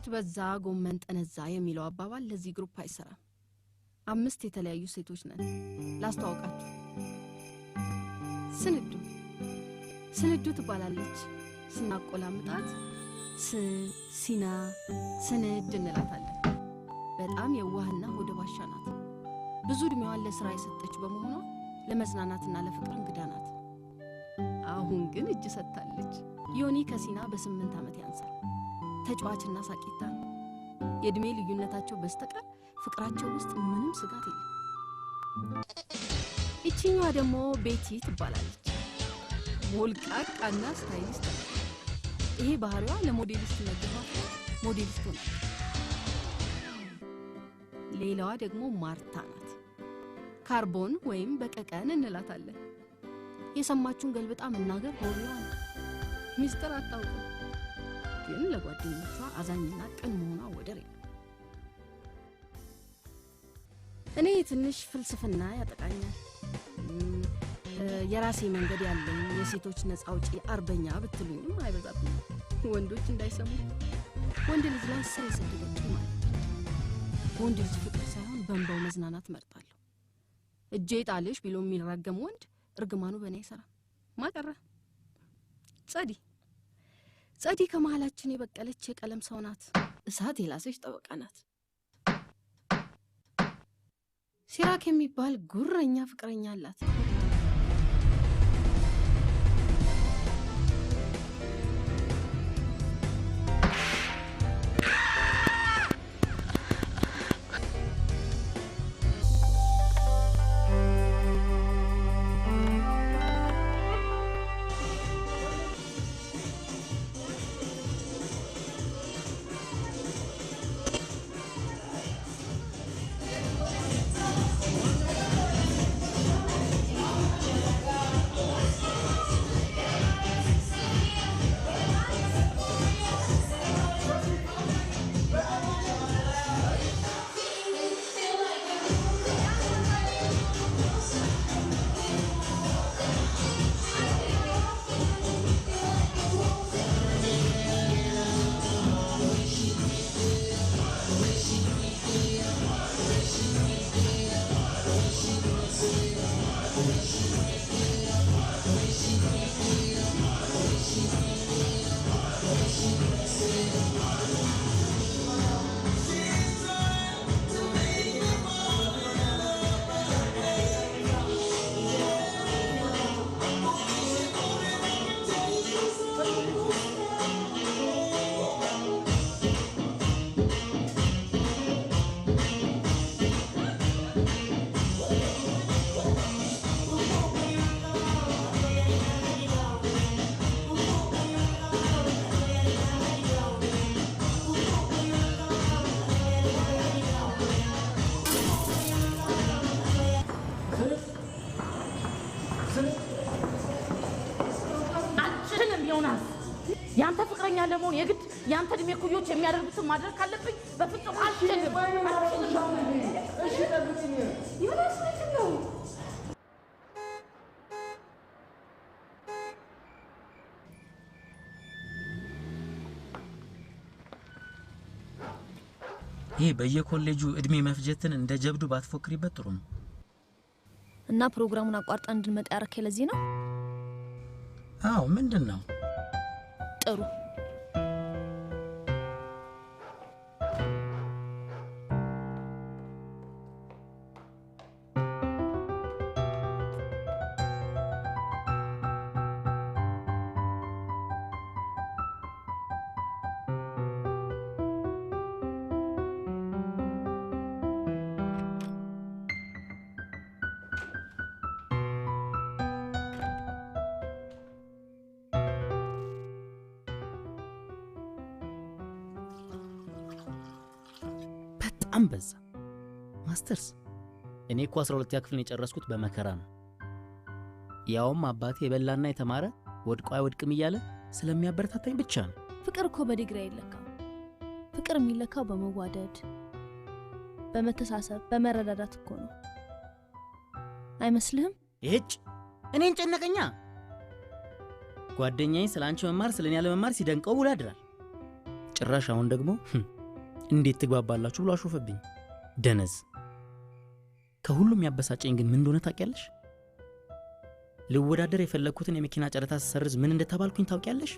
ዱቄት በዛ ጎመን ጠነዛ የሚለው አባባል ለዚህ ግሩፕ አይሰራም 5 የተለያዩ ሴቶች ነን ላስተዋውቃችሁ ስንዱ ትባላለች ስናቆላምጣት ሲና ስንድ እንላታለን በጣም የዋህና ሆደ ባሻ ናት ብዙ እድሜዋን ለስራ የሰጠች በመሆኗ ለመዝናናትና ለፍቅር እንግዳ ናት አሁን ግን እጅ ሰጥታለች ዮኒ ከሲና በ8 ዓመት ያንሳል ተጫዋችና ሳቂታ የእድሜ ልዩነታቸው በስተቀር ፍቅራቸው ውስጥ ምንም ስጋት የለም እቺኛዋ ደግሞ ቤቲ ትባላለች ሞልቃቃና ስታይሊስት ናት ይሄ ባህሪዋ ለሞዴሊስት ነግሯት ሞዴሊስት ናት ሌላዋ ደግሞ ማርታ ናት ካርቦን ወይም በቀቀን እንላታለን የሰማችሁን ገልብጣ መናገር ሆኖ ሚስተር አታውቁ ግን ለጓደኞቿ አዛኝና ቅን መሆኗ ወደር የለም እኔ ትንሽ ፍልስፍና ያጠቃኛል የራሴ መንገድ ያለኝ የሴቶች ነፃ አውጪ አርበኛ ብትሉኝም አይበዛብኝም ወንዶች እንዳይሰሙ ወንድ ልጅ ላይ ስር የሰደደች ማለት ወንድ ልጅ ፍቅር ሳይሆን በእንባው መዝናናት መርጣለሁ እጄ ጣልሽ ቢሎ የሚራገም ወንድ እርግማኑ በእኔ አይሰራም ማቀረ ጸዲ ከመሃላችን የበቀለች የቀለም ሰው ናት እሳት የላሰች ጠበቃ ናት ሲራክ የሚባል ጉረኛ ፍቅረኛ አላት ያንተ ፍቅረኛ ለመሆን የግድ ያንተ ድሜ ኩዮች የሚያደርጉትን ማድረግ ካለብኝ በፍጹም አልችልም እሺ ጠብቂኝ ይወላስ ነው ይሄ በየኮሌጁ እድሜ መፍጀትን እንደ ጀብዱ ባትፎክሪበት ጥሩ ነው እና ፕሮግራሙን አቋርጠን እንድንመጣ ያረከ ለዚህ ነው አዎ ምንድነው ጥሩ አንበዛ ማስተርስ እኔ እኮ 12 ክፍልን የጨረስኩት በመከራ ነው ያውም አባቴ የበላና የተማረ ወድቆ አይወድቅም ይያለ ስለሚያበረታታኝ ብቻ ነው ፍቅር እኮ በዲግሪ አይለካም ፍቅር የሚለካው በመዋደድ በመተሳሰብ በመረዳዳት እኮ ነው አይመስልህም እጭ እኔን ጨነቀኛ ጓደኛዬ ስላንቺ መማር ስለኔ ያለ መማር ሲደንቀው ውላድራል ጭራሽ አሁን ደግሞ እንዴት ትግባባላችሁ ብሎ አሾፈብኝ። ደነዝ። ከሁሉም ያበሳጨኝ ግን ምን እንደሆነ ታውቂያለሽ? ልወዳደር የፈለግኩትን የመኪና ጨረታ ስሰርዝ ምን እንደተባልኩኝ ታውቂያለሽ?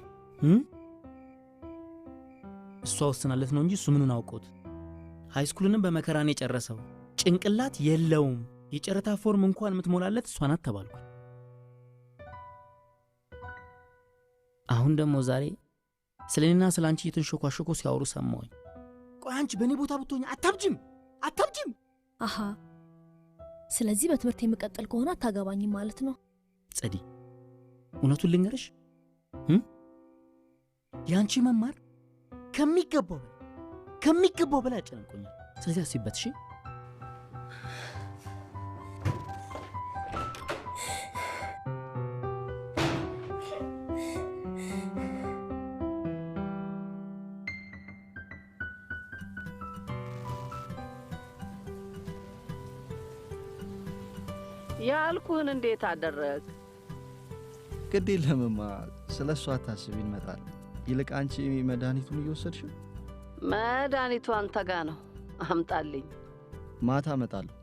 እሷ ወስናለት ነው እንጂ እሱ ምኑን አውቆት። ሃይስኩልንም በመከራን የጨረሰው ጭንቅላት የለውም፣ የጨረታ ፎርም እንኳን የምትሞላለት እሷ ናት ተባልኩኝ። አሁን ደግሞ ዛሬ ስለኔና ስለ አንቺ እየተንሾኳሾኩ ሲያወሩ ሰማሁኝ። ቆይ አንቺ በእኔ ቦታ ብትሆኝ አታብጅም? አሃ፣ ስለዚህ በትምህርት የምቀጥል ከሆነ አታገባኝም ማለት ነው? ጸዲ፣ እውነቱን ልንገርሽ፣ የአንቺ መማር ከሚገባው በላይ አጨናንቆኛል። ስለዚህ አስቢበት። እሺ? ያልኩህን እንዴት አደረግ? ግድ የለምማ፣ ስለ እሷ አታስቢ፣ እንመጣለን። ይልቅ አንቺ መድኃኒቱን እየወሰድሽ? መድኃኒቱ አንተ ጋ ነው፣ አምጣልኝ። ማታ እመጣለሁ።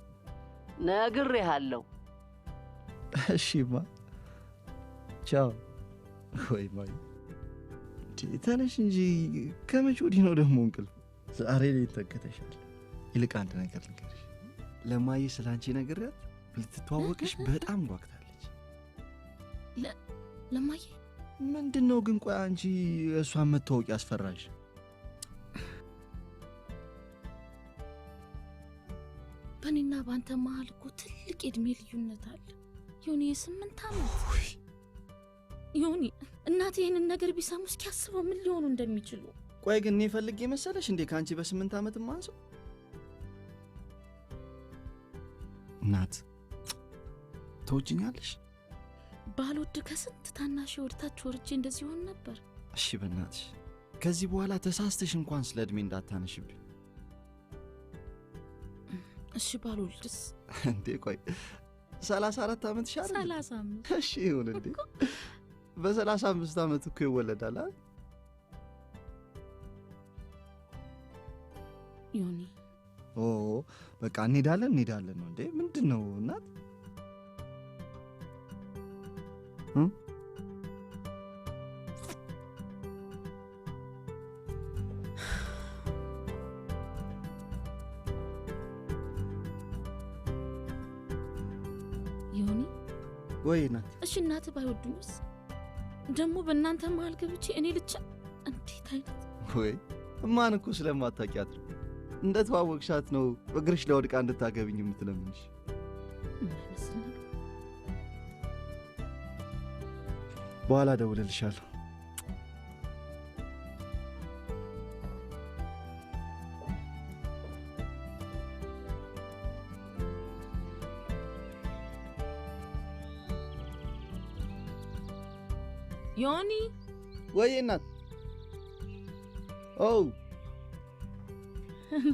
ነግሬሃለሁ። እሺማ፣ ቻው። ወይ ማይ፣ ተነሽ እንጂ ከመቼ ወዲህ ነው ደግሞ እንቅልፍ? ዛሬ ላይ ተከተሻል። ይልቅ አንድ ነገር ልንገርሽ፣ ለማዬ ስለ አንቺ ነግሬያት ልትተዋወቅሽ በጣም ጓግታለች። ለማዬ? ምንድነው ግን? ቆይ አንቺ እሷን መተዋወቅ ያስፈራሽ? በእኔና በአንተ መሀል እኮ ትልቅ የእድሜ ልዩነት አለ ዮኒ፣ የ8 ዓመት። ዮኒ፣ እናቴ ይህንን ነገር ቢሰሙ እስኪያስበው ምን ሊሆኑ እንደሚችሉ። ቆይ ግን እኔ ፈልጌ መሰለሽ እንዴ ከአንቺ በ8 ዓመት ማንሰው? እናት ተወጅኛለሽ? ባልወድ ከስንት ታናሽ ወርታች ወርጄ እንደዚህ ሆን ነበር። እሺ በእናትሽ ከዚህ በኋላ ተሳስተሽ እንኳን ስለ እድሜ እንዳታነሽብኝ። እሺ ባልወልድስ? እንዴ ቆይ 34 ዓመት ሻል? 35። እሺ ይሁን እንዴ በ35 ዓመት እኮ ይወለዳል አይደል? ዮኒ ኦ በቃ እንሄዳለን ነው እንዴ? ምንድነው እናት? ዮኒ ወይ እናት? እሺ እናት ባይወዱኝስ? ደግሞ በእናንተ መሀል ገብቼ እኔ ልቻ እንዴት አይነት ወይ እማን እኮ ስለማታውቂያት ነው እንደ ተዋወቅሻት ነው እግርሽ ለወድቃ እንድታገብኝ የምትለምንሽ። በኋላ ደውልልሻለሁ። ዮኒ ወይ እናት? ኦ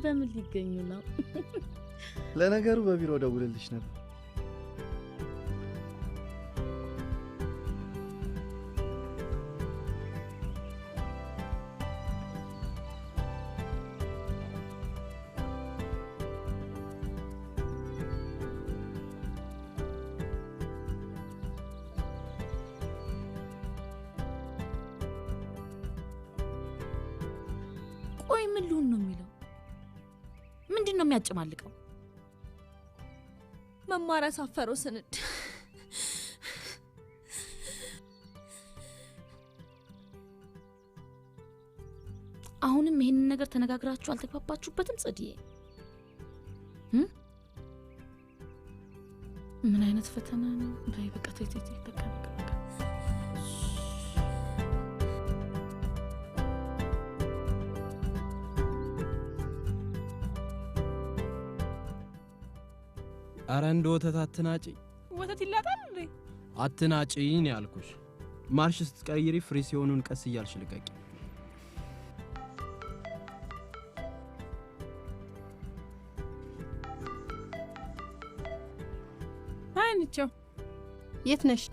በምን ሊገኙ ነው? ለነገሩ በቢሮ ደውልልሽ ነበር። ቆይ ምን ሊሆን ነው የሚለው? ምንድነው የሚያጨማልቀው? መማሪያ ሳፈረው ስንድ አሁንም ይሄንን ነገር ተነጋግራችሁ አልተግባባችሁበትም? ጽድዬ ምን አይነት ፈተና ነው? በይ በቃ ተይ በቃ አረ እንደ ወተት አትናጪ። ወተት ይላጣል እንዴ? አትናጪ ነው ያልኩሽ። ማርሽ ስትቀይሪ ፍሪ ሲሆኑን ቀስ እያልሽ ልቀቂ። አንቺው የት ነሽ?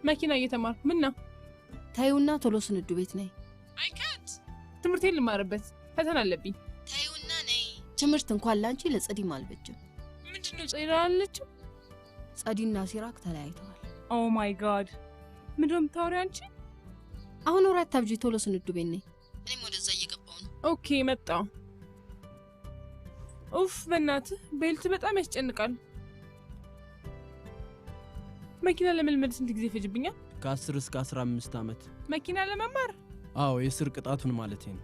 መኪና እየተማርኩ። ምን ነው? ታዩና ቶሎ ስንዱ ቤት ነይ። አይ ካንት ትምህርቴን ልማርበት ፈተና አለብኝ። ታዩና ነይ። ትምህርት እንኳን ላንቺ ለጸዲም አልበጅም። ምንድነው ጸዲራ አለችው? ጸዲና ሲራክ ተለያይተዋል። ኦ ማይ ጋድ ምንድነው የምታወሪው አንቺ? አሁን ወራት ታብጂ ቶሎ ስንዱ ቤት ነኝ። እኔም ወደዛ እየገባሁ ነው። ኦኬ መጣሁ። ኡፍ በእናትህ ቤልት በጣም ያስጨንቃል። መኪና ለመልመድ ስንት ጊዜ ፈጅብኛል? ከ10 እስከ 15 ዓመት። መኪና ለመማር? አዎ የስር ቅጣቱን ማለት ነው።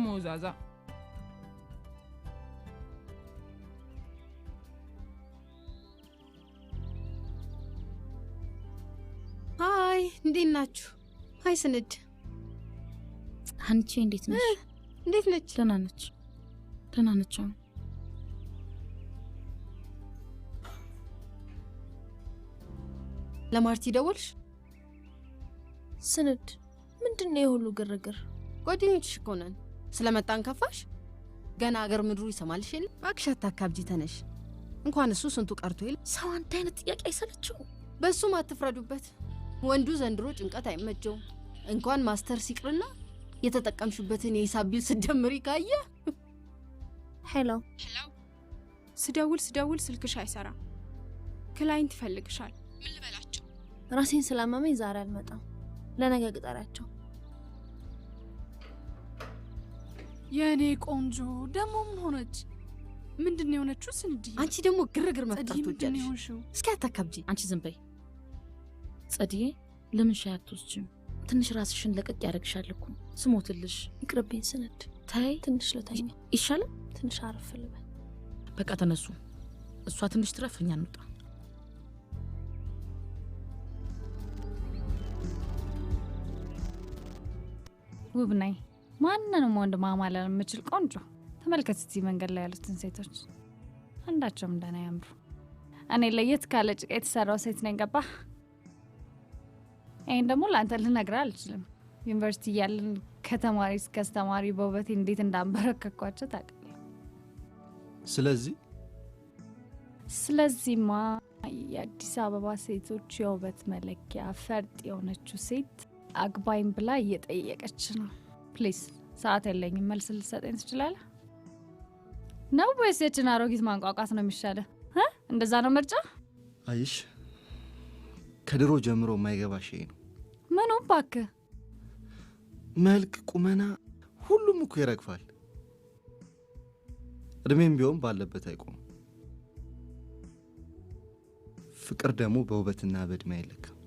ሞዛዛ ሃይ እንዴት ናችሁ? ሃይ ስንድ አንቺ እንዴት ነሽ? እንዴት ነች? ደህና ነች። ደህና ነች። ለማርቲ ደወልሽ? ስንድ ምንድነው የሁሉ ግርግር? ጓደኞችሽ እኮ ነን። ስለመጣን ከፋሽ? ገና አገር ምድሩ ይሰማልሽ የለ? እባክሽ አታካብጂ ተነሽ። እንኳን እሱ ስንቱ ቀርቶ የለ ሰው አንተ አይነት ጥያቄ አይሰለችው? በሱም አትፍረዱበት። ወንዱ ዘንድሮ ጭንቀት አይመቸው። እንኳን ማስተር ሲቅርና የተጠቀምሽበትን የሂሳብ ቢል ስደምሪ ካየ። ሄሎ ስደውል ስልክሽ አይሰራ። ክላይንት ይፈልግሻል። ምን ልበላቸው? ራሴን ስላመመኝ ዛሬ አልመጣም። ለነገ ቅጠሪያቸው። የኔ ቆንጆ ደሞ ምን ሆነች? ምንድነው የሆነችው? ስንዲ አንቺ ደግሞ ግርግር መፍጠር ትወጃለሽ። እስኪ አታካብጂ። አንቺ ዝም በይ ጸዲዬ። ለምን ሻይ አትወስጂም? ትንሽ ራስሽን ለቀቅ ያደርግሻል እኮ። ስሞትልሽ ይቅርብኝ ስንድ። ታይ ትንሽ ለተኛ ይሻላል። ትንሽ አረፍ ልበል። በቃ ተነሱ። እሷ ትንሽ ትረፍ፣ እኛ እንውጣ። ውብ ነኝ። ማንንም ወንድ ማማለል የምችል ቆንጆ። ተመልከት እስቲ መንገድ ላይ ያሉትን ሴቶች፣ አንዳቸውም እንደኔ ያምሩ። እኔ ለየት ካለ ጭቃ የተሰራው ሴት ነኝ። ገባህ? ይሄን ደግሞ ለአንተ ልነግርህ አልችልም። ዩኒቨርሲቲ እያለን ከተማሪ እስከ አስተማሪ በውበቴ እንዴት እንዳንበረከኳቸው ታውቃለህ። ስለዚህማ የአዲስ አበባ ሴቶች የውበት መለኪያ ፈርጥ የሆነችው ሴት አግባይም ብላ እየጠየቀች ነው። ፕሊዝ ሰዓት የለኝም። መልስ ልትሰጠኝ ትችላለህ ነው ወይስ የችን አሮጊት ማንቋቋት ነው የሚሻለው? እንደዛ ነው ምርጫ? አይሽ ከድሮ ጀምሮ የማይገባሽ ይሄ ነው። ምኑ እባክህ? መልክ፣ ቁመና ሁሉም እኮ ይረግፋል። እድሜም ቢሆን ባለበት አይቆም። ፍቅር ደግሞ በውበትና በእድሜ አይለካም።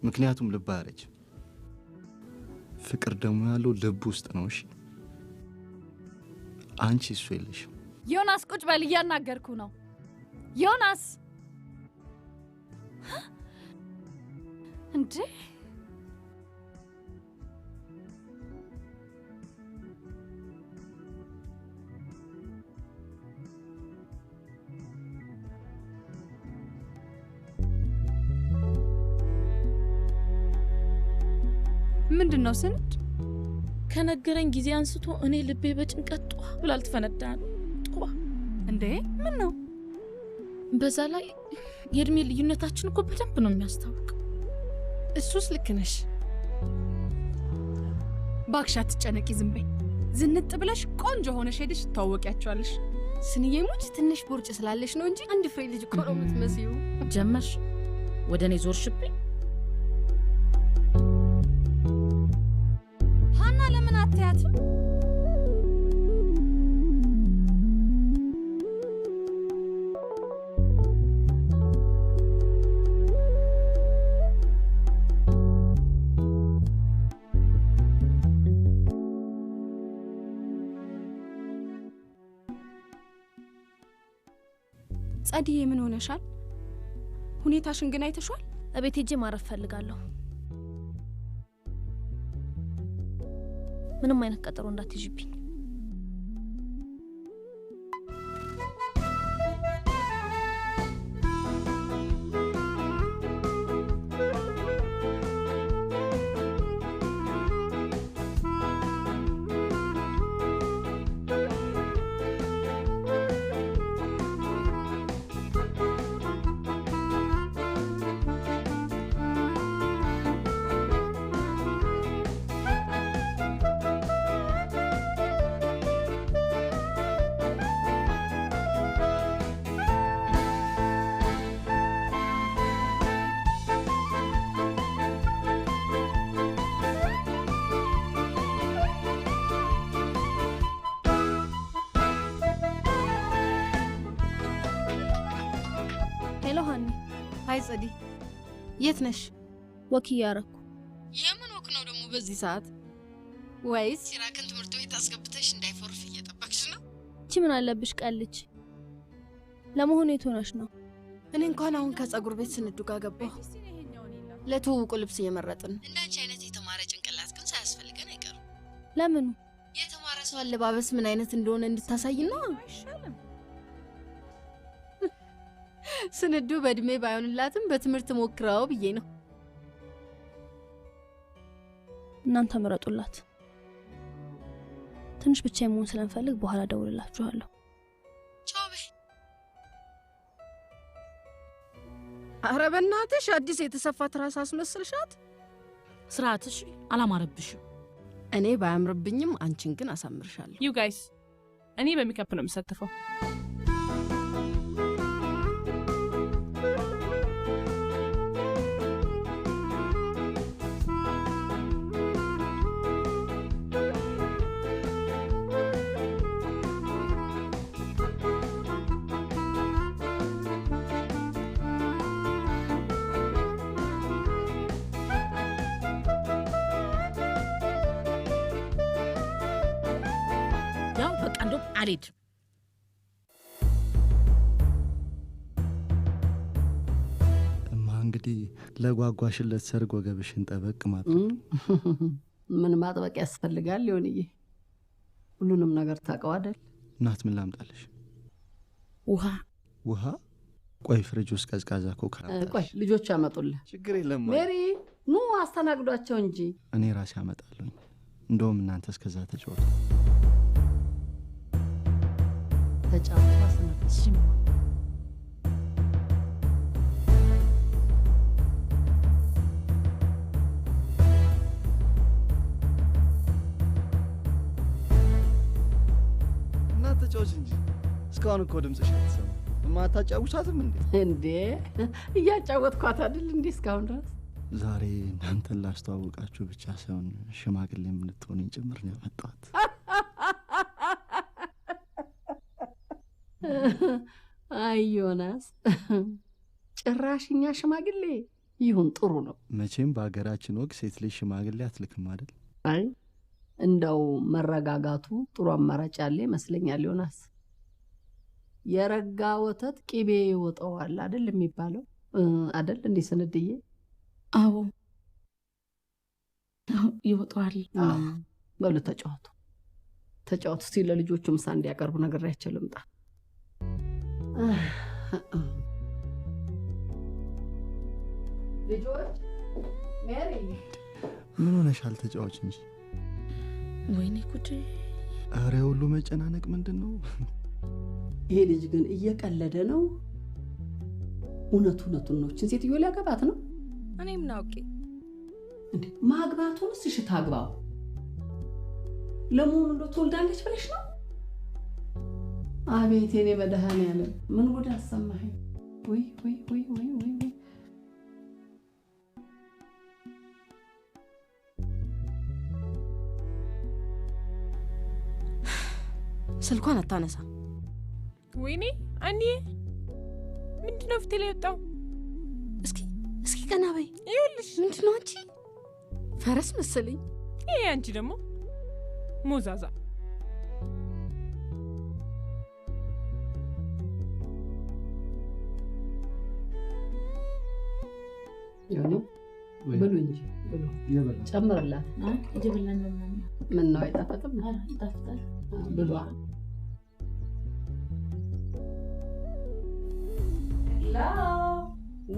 ምክንያቱም ልብ አያረጅም። ፍቅር ደግሞ ያለው ልብ ውስጥ ነው። እሺ አንቺ እሱ የለሽም። ዮናስ ቁጭ በል፣ እያናገርኩ ነው። ዮናስ እንዴ! ምንድነው ስንድ? ከነገረኝ ጊዜ አንስቶ እኔ ልቤ በጭንቀት ጧ ብላ ልትፈነዳ ነው። ጧ እንዴ! ምን ነው? በዛ ላይ የእድሜ ልዩነታችን እኮ በደንብ ነው የሚያስታውቅ። እሱስ ልክ ነሽ። ባክሽ አትጨነቂ፣ ዝም በይ። ዝንጥ ብለሽ ቆንጆ ሆነሽ ሄደሽ ትታወቂያቸዋለሽ። ስንዬ ሙች ትንሽ ቦርጭ ስላለሽ ነው እንጂ አንድ ፍሬ ልጅ እኮ ነው የምትመስዪው። ጀመርሽ? ወደ እኔ ዞርሽብኝ? ሀና ለምን አትያትም? ጸዲዬ ምን ሆነሻል? ሁኔታሽን ግን አይተሻል? እቤት ሄጄ ማረፍ ፈልጋለሁ። ምንም አይነት ቀጠሮ እንዳትይዥብኝ። ሃይ ጸዲ፣ የት ነሽ? ወክ እያረኩ። የምን ወክ ነው ደግሞ በዚህ ሰዓት? ወይስ ሲራክን ትምህርት ቤት አስገብተሽ እንዳይፎርፍ እየጠበቅሽ ነው? እቺ ምን አለብሽ ቀልች? ለመሆኑ የት ሆነሽ ነው? እኔ እንኳን አሁን ከጸጉር ቤት ስንዱ ጋር ገባሁ። ለትውውቁ ልብስ እየመረጥን። እንዳንቺ አይነት የተማረ ጭንቅላት ግን ሳያስፈልገን አይቀርም። ለምኑ? የተማረ ሰው አለባበስ ምን አይነት እንደሆነ እንድታሳይ ነው። ስንዱ በእድሜ ባይሆንላትም በትምህርት ሞክራው ብዬ ነው። እናንተ ምረጡላት። ትንሽ ብቻ የመሆን ስለምፈልግ በኋላ ደውልላችኋለሁ። ቻው በይ። ኧረ በእናትሽ አዲስ የተሰፋ ትራስ አስመስልሻት። ስርዓትሽ አላማረብሽም። እኔ ባያምርብኝም አንቺን ግን አሳምርሻለሁ። ዩ ጋይስ እኔ በሜካፕ ነው የምሳተፈው። ያው በቃ እንደውም አልሄድም። እንግዲህ ለጓጓሽለት ሰርግ ወገብሽን ጠበቅ ማጥበቅ። ምን ማጥበቅ ያስፈልጋል? ይሁንዬ ሁሉንም ነገር ታውቀው አይደል? እናት ምን ላምጣልሽ? ውሃ ውሃ? ቆይ ፍሪጅ ውስጥ ቀዝቃዛ ኮካ። ቆይ ልጆች ያመጡልህ። ችግር የለም ሜሪ፣ ኑ አስተናግዷቸው እንጂ። እኔ ራሴ አመጣለሁኝ። እንደውም እናንተ እስከዛ ተጫወቱ። ተጫወቱ አስነሽ። ተጫወች እንጂ እስካሁን እኮ ድምጽሽ አትሰማ። ማታጫውቻትም እንዴ? እያጫወትኳት አይደል እንዴ እስካሁን ድረስ? ዛሬ እናንተን ላስተዋውቃችሁ ብቻ ሳይሆን ሽማግሌም እንድትሆነኝ ጭምር ነው ያመጣሁት። አይ ዮናስ፣ ጭራሽኛ ሽማግሌ ይሁን ጥሩ ነው። መቼም በሀገራችን ወግ ሴት ልጅ ሽማግሌ አትልክም አይደል? አይ እንደው መረጋጋቱ ጥሩ አማራጭ ያለ ይመስለኛል ዮናስ። የረጋ ወተት ቅቤ ይወጣዋል አይደል የሚባለው አይደል እንዴ ስንድዬ? አዎ ይወጣዋል። በሉ ተጫወቱ ተጫወቱ። እስቲ ለልጆቹ ምሳ እንዲያቀርቡ ነግሬያቸው ልምጣ። ልጆች ሜሪ ምን ሆነሻል? ተጫወች እንጂ። ወይኔ ጉዴ! ኧረ ሁሉ መጨናነቅ ምንድን ነው? ይሄ ልጅ ግን እየቀለደ ነው። እውነቱን ነው። እችን ሴትዮ ሊያገባት ነው። እኔ ምን አውቄ እንዴ? ማግባቱንስ እሺ ታግባው። ለሞም እንዶ ትወልዳለች ብለሽ ነው? አቤት የኔ መድኃኒዓለም ምን ጉድ አሰማኸኝ። ወይ ወይ ወይ ወይ ወይ ወይ ስልኳን አታነሳ። ወይኔ አንዴ ምንድነው ፊቴ ላይ ወጣው? እስኪ ቀና በይ። ይኸውልሽ ምንድነው አንቺ? ፈረስ መሰለኝ። ይሄ አንቺ ደግሞ ሞዛዛ። ያኔ ብሉ እንጂ ብሉ። ጨምርላት። ምን ነው አይጣፍጥም? ይጣፍጣል። ብሉ።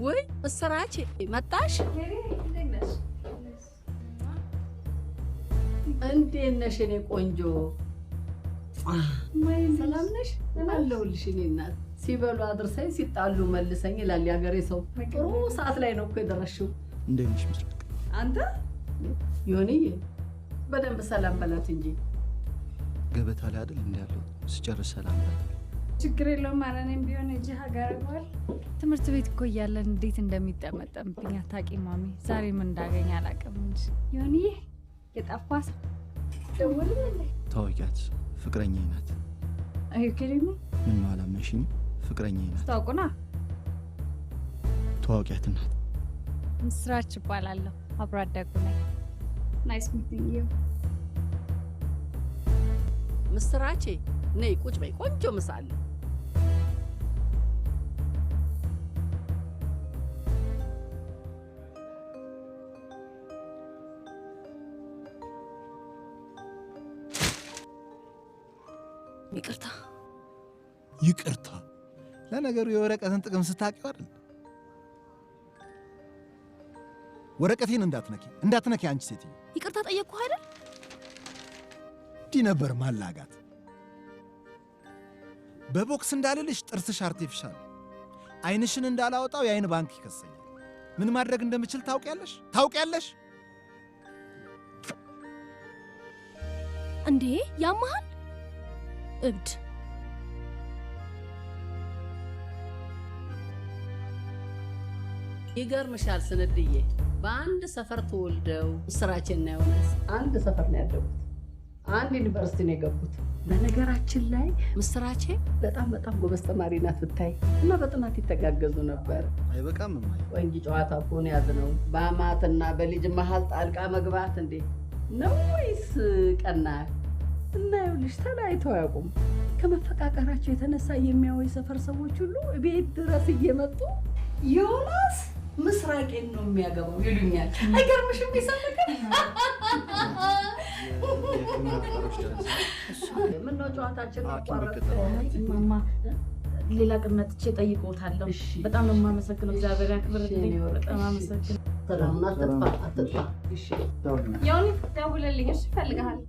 ወይ መስራች መጣሽ? እንዴት ነሽ እኔ ቆንጆ? ሰላም ነሽ? አለሁልሽ እኔ እናት። ሲበሉ አድርሰኝ ሲጣሉ መልሰኝ ይላል ያገሬ ሰው። ጥሩ ሰዓት ላይ ነው እኮ የደረስሽው። እንዴት ነሽ ምስራቅ? አንተ ዮኒዬ በደንብ ሰላም በላት እንጂ። ገበታ ላይ አይደል እንዴ ያለው? ስጨርስ ሰላም በላት። ችግር የለውም። እኔም ቢሆን እጅ ሀገር ጓል ትምህርት ቤት እኮ እያለን እንዴት እንደሚጠመጠምብኝ አታውቂም ማሚ። ዛሬ ምን እንዳገኝ አላውቅም እንጂ ዮኒዬ የጠፋ ሰው ደውልልኝ። ታውቂያት? ፍቅረኛዬ ናት። አዩ ከሪሙ ምን አላመንሽኝ? ፍቅረኛዬ ናት። ታውቁና ተዋውቂያት እናት። ምስራች እባላለሁ። አብሮ አደጉ ነኝ። ናይስ ሚቲንግ ዩ። ምስራቼ ነይ ቁጭ በይ። ቆንጆ ምሳ አለ። ይቅርታ ይቅርታ። ለነገሩ የወረቀትን ጥቅም ስታውቂው አይደል? ወረቀቴን እንዳትነኪ አንቺ ሴትዮ። ይቅርታ ጠየቅኩህ አይደል? እንዲህ ነበር ማላጋት። በቦክስ እንዳልልሽ ጥርስሽ አርቲፊሻል፣ አይንሽን እንዳላወጣው የአይን ባንክ ይከሰኛል። ምን ማድረግ እንደምችል ታውቂያለሽ? እንዴ ያማሃል እብድ። ይገርምሻል ስንድዬ፣ በአንድ ሰፈር ተወልደው ምስራችንና ዮናስ አንድ ሰፈር ነው ያደጉት። አንድ ዩኒቨርሲቲ ነው የገቡት። በነገራችን ላይ ምስራቼ በጣም ጎበዝ ተማሪ ናት ብታይ፣ እና በጥናት ይተጋገዙ ነበር። አይበቃም እማዬ? ቆንጆ ጨዋታ እኮ ነው ያዝነው። በአማትና በልጅ መሀል ጣልቃ መግባት እንዴ ነው ወይስ ቀና? እና ይኸውልሽ ተለያይተው አያውቁም። ከመፈቃቀራቸው የተነሳ የሚያወይ ሰፈር ሰዎች ሁሉ ቤት ድረስ እየመጡ ዮናስ ምስራቄን ነው የሚያገባው ይሉኛል። አይገርምሽም? ይሰለከ ምን ነው ጨዋታችን አቋረጥ? ማማ ሌላ ቀን መጥቼ ጠይቆታለሁ። በጣም ነው የማመሰግነው። እግዚአብሔር ያክብርልኝ። በጣም አመሰግናለሁ። ሰላምና አትጥፋ። እሺ ዮኒ ደውልልኝ። እሺ እፈልግሃለሁ።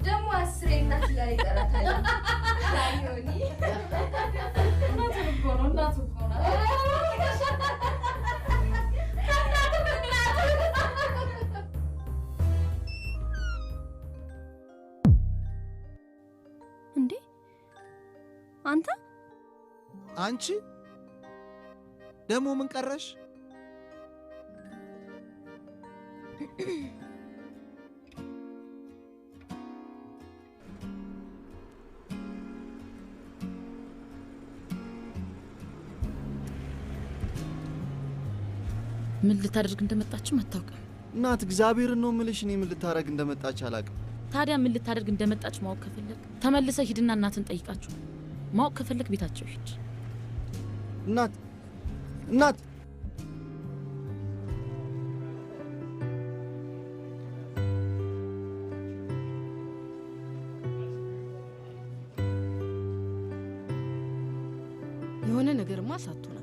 ደግሞ 10 እናት ላይ ይቀራታል። ዮኒ እናቱ እኮ ነው። እንዴ አንቺ ደግሞ ምን ቀረሽ? ምን ልታደርግ እንደመጣችም አታውቅም። እናት እግዚአብሔርን ነው የምልሽ። እኔ ምን ልታደርግ እንደመጣች አላውቅም። ታዲያ ምን ልታደርግ እንደመጣች ማወቅ ከፈለግ ተመልሰህ ሂድና እናትን ጠይቃችሁ። ማወቅ ከፈለግ ቤታቸው ሂድ። እናት የሆነ ነገርማ ሳትሆን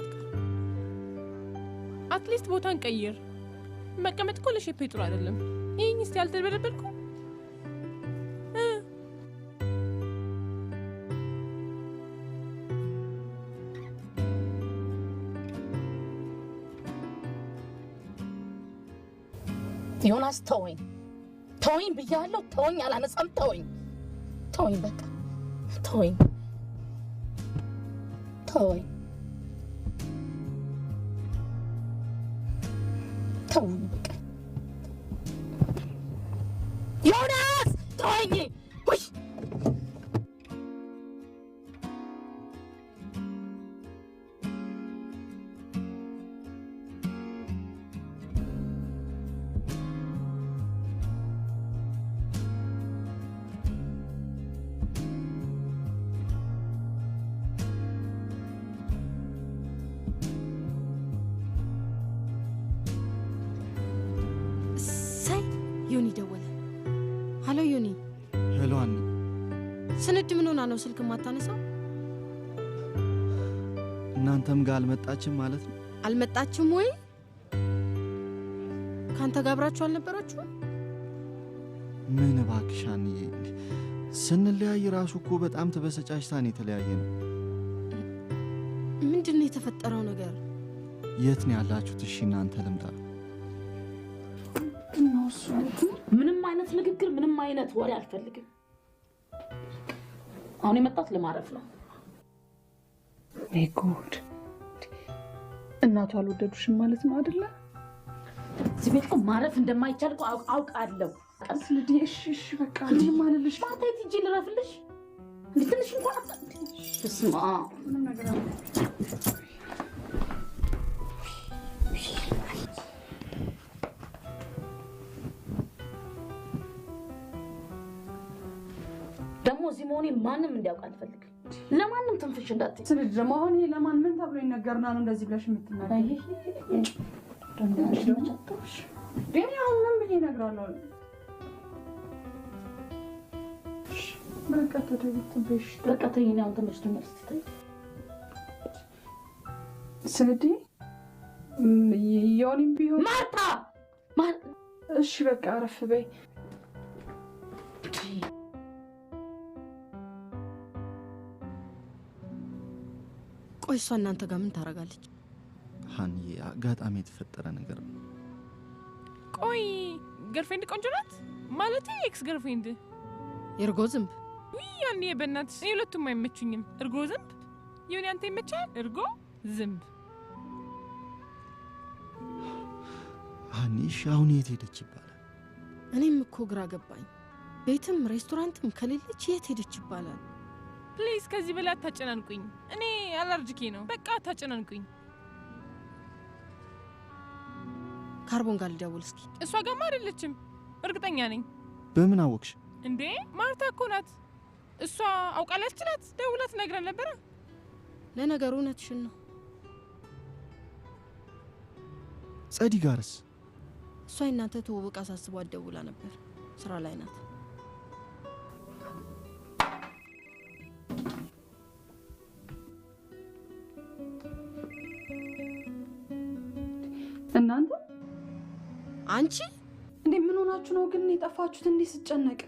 አትሊስት ቦታን ቀይር። መቀመጥ እኮ ለሼፕ ጥሩ አይደለም። ይሄን እስቲ አልተበለበልኩ። ዮናስ ተወኝ ብያለሁ። ተወኝ፣ አላነሳም። ተወኝ በቃ ተወኝ። በቃ ዮናስ ተወኝ። ወይ ዮኒ ደወለ። ሀሎ ዮኒ። ሄሎ አኒ። ስንድ ምን ሆና ነው ስልክ ማታነሳው? እናንተም ጋር አልመጣችም ማለት ነው? አልመጣችም ወይ? ካንተ ጋር አብራችሁ አልነበራችሁም? ምን እባክሽ አንዬ፣ ስንለያይ ራሱ እኮ በጣም ተበሰጫጭታን የተለያየ ነው። ምንድን ነው የተፈጠረው ነገር? የት ነው ያላችሁት? እሺ እናንተ ልምጣ። ምንም አይነት ንግግር፣ ምንም አይነት ወሬ አልፈልግም። አሁን የመጣት ለማረፍ ነው። ጉድ! እናቱ አልወደዱሽም ማለት ነው አይደለ? እዚህ ቤት እኮ ማረፍ እንደማይቻል እኮ አውቃለሁ። ስንዴ እሺ በቃ ምንም አልልሽ። ማታ የት ሂጂ ልረፍልሽ? እንዴ ትንሽ እንኳን በስመ አብ። እዚህ መሆኔ ማንም እንዲያውቅ አልፈልግም። ለማንም ትንፍሽ እንዳትይ። ስንድ ደግሞ አሁን ይሄ ለማን ምን ተብሎ ይነገርና ነው እንደዚህ ብለሽ የምትናገሪ? ግን አሁን ምን ብዬ እነግራለሁ? በቃ ተደብትብሽ በቃ ተይኝ። አሁን ተመችቶኛል። ስትይ ስንዴ ዮኒም ቢሆን ማርታ እሺ በቃ አረፍ በይ። ቆይ እሷ እናንተ ጋር ምን ታደርጋለች? ሀንዬ አጋጣሚ የተፈጠረ ነገር ነው። ቆይ ገርፍሬንድ ቆንጆ ናት ማለት ኤክስ ገርፍሬንድ የእርጎ ዝንብ? ውይ ያኔ በእናትሽ እኔ ሁለቱም አይመቹኝም። እርጎ ዝንብ ይሁን ያንተ ይመቻል? እርጎ ዝንብ ሀኒ እሺ አሁን የት ሄደች ይባላል? እኔም እኮ ግራ ገባኝ። ቤትም ሬስቶራንትም ከሌለች የት ሄደች ይባላል? ፕሊዝ ከዚህ በላይ አታጨናንቁኝ። እኔ አለርጂኬ ነው። በቃ አታጨናንቁኝ። ካርቦን ጋር ልደውል እስኪ። እሷ ጋማ አይደለችም እርግጠኛ ነኝ። በምን አወቅሽ እንዴ? ማርታ እኮ ናት። እሷ አውቃለች ናት። ደውላ ትነግረን ነበረ። ለነገሩ እውነትሽን ነው። ጸዲ ጋርስ? እሷ እናንተ ተወውቃ ሳስቧት ደውላ ነበር። ስራ ላይ ናት። እናንተ አንቺ እንዴ ምን ሆናችሁ ነው ግን የጠፋችሁት? እንዴ ስጨነቅ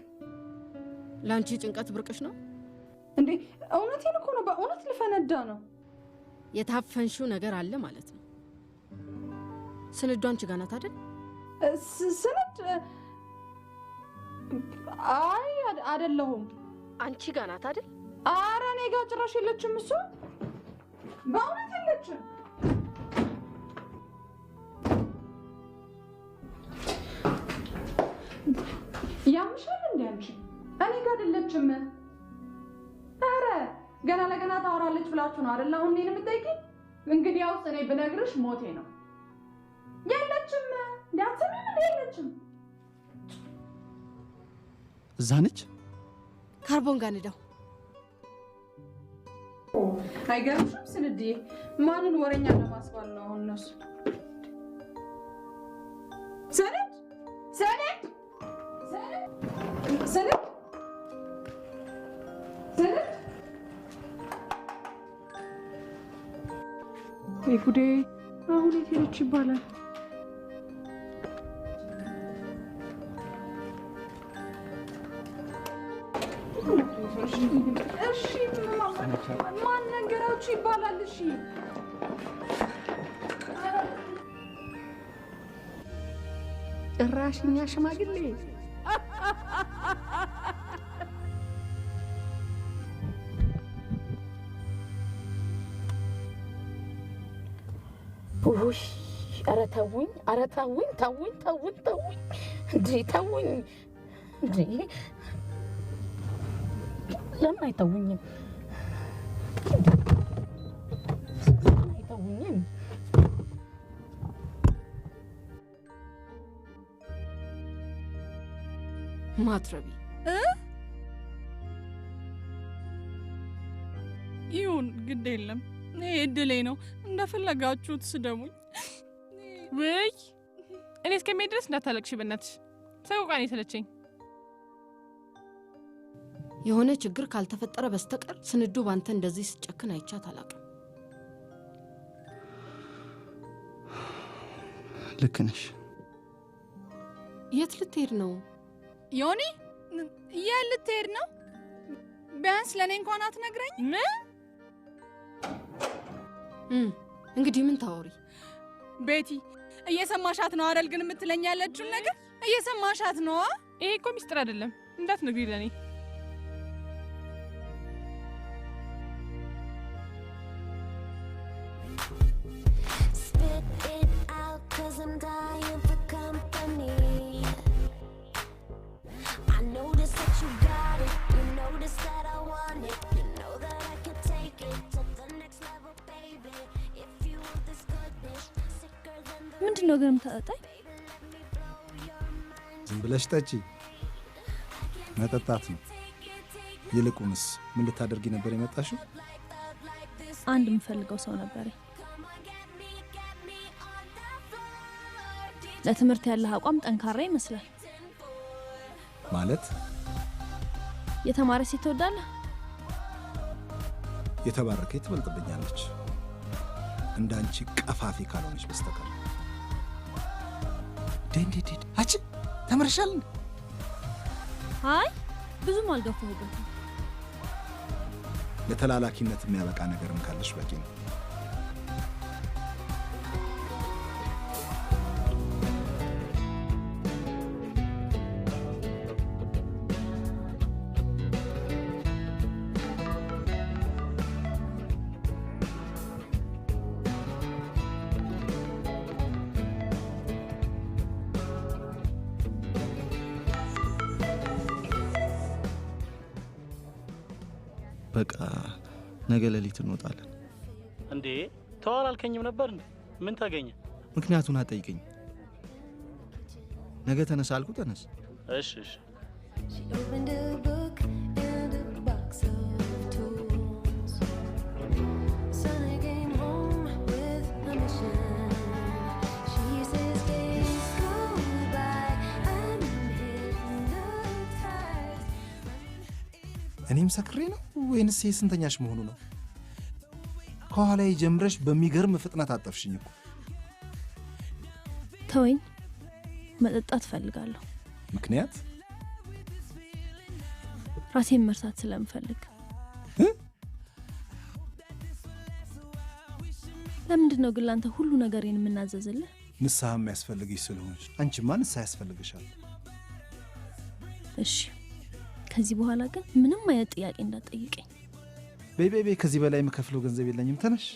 ላንቺ ጭንቀት ብርቅሽ ነው እንዴ? እውነቴን እኮ ነው። በእውነት ልፈነዳ ነው። የታፈንሽው ነገር አለ ማለት ነው። ስንዱ አንቺ ጋር ናት አይደል? ስንድ አይ አይደለሁም። አንቺ ጋር ናት አይደል? ኧረ እኔ ጋር ጭራሽ የለችም። እሷ በእውነት የለችም። ያምሻል እንዴ አንቺ? እኔ ጋር አይደለችም። ኧረ ገና ለገና ታወራለች ብላችሁ ነው አይደል አሁን እኔን የምትጠይቂኝ? እንግዲያውስ እኔ ብነግርሽ ሞቴ ነው። የለችም። እንዳትሰሚም እንዴ የለችም። እዛ ነች። ካርቦን ጋር ንዳው። አይገርምሽም ስንዴ? ማንን ወሬኛ ለማስባል ነው አሁን እነሱ? ሰነድ ሰነድ ሰነድ ሰነድ ወይ ጉዴ! አሁን የት ሄደች ይባላል? እሺ ማን ነገራችሁ ይባላል? እሺ ጭራሽኛ ሽማግሌ ውይ ኧረ ተውኝ፣ ኧረ ተውኝ፣ ተውኝ፣ ተውኝ፣ ተውኝ እንዴ ተውኝ እንዴ! ለምን አይተውኝም? አይተውኝም? ማትረቢ ይሁን ግድ የለም። ይሄ እድሌ ነው። እንደፈለጋችሁት ስደሙኝ። ውይ እኔ እስከሚሄድ ድረስ እንዳታለቅሽ በእናትሽ። ሰቆቃ ነው የሰለቸኝ። የሆነ ችግር ካልተፈጠረ በስተቀር ስንዱ ባንተ እንደዚህ ስጨክን አይቻት አላውቅም። ልክ ነሽ። የት ልትሄድ ነው ዮኒ? የት ልትሄድ ነው? ቢያንስ ለእኔ እንኳን አትነግረኝ? ምን እንግዲህ ምን ታወሪ? ቤቲ እየሰማሻት ነው አይደል? ግን የምትለኝ ያለችውን ነገር እየሰማሻት ነው? ይሄ እኮ ሚስጥር አይደለም፣ እንዳትነግሪ ለኔ። ምንድን ነው ግን የምታጠጣኝ? ዝም ብለሽ ጠጪ። መጠጣት ነው። ይልቁንስ ምን ልታደርጊ ነበር የመጣሽው? አንድ የምፈልገው ሰው ነበር። ለትምህርት ያለህ አቋም ጠንካራ ይመስላል። ማለት የተማረ ሴት ትወዳለህ? የተባረከች ትበልጥብኛለች፣ እንዳንቺ ቀፋፊ ካልሆነች በስተቀር። ዴንዴ አቺ ተመርሻል? አይ ብዙም አልገፋሁበትም። ለተላላኪነት የሚያበቃ ነገርም ካለሽ በቂ ነው። በቃ ነገ ሌሊት እንወጣለን። እንዴ ተዋል አልከኝም ነበር እንዴ? ምን ተገኘ? ምክንያቱን አጠይቀኝ። ነገ ተነሳ አልኩ፣ ተነስ። እሺ እሺ። እኔም ሰክሬ ነው ወይንስ የስንተኛሽ መሆኑ ነው? ከኋላዬ ጀምረሽ በሚገርም ፍጥነት አጠፍሽኝ እኮ። ተወኝ፣ መጠጣት ፈልጋለሁ። ምክንያት? ራሴን መርሳት ስለምፈልግ። ለምንድን ነው ግን ላንተ ሁሉ ነገሬን የምናዘዝልህ? ንስሐ የሚያስፈልግሽ ስለሆንሽ። አንቺማ ንስሐ ያስፈልግሻል። እሺ ከዚህ በኋላ ግን ምንም አይነት ጥያቄ እንዳትጠይቀኝ። ቤቤ ከዚህ በላይ የምከፍለው ገንዘብ የለኝም። ተነሽ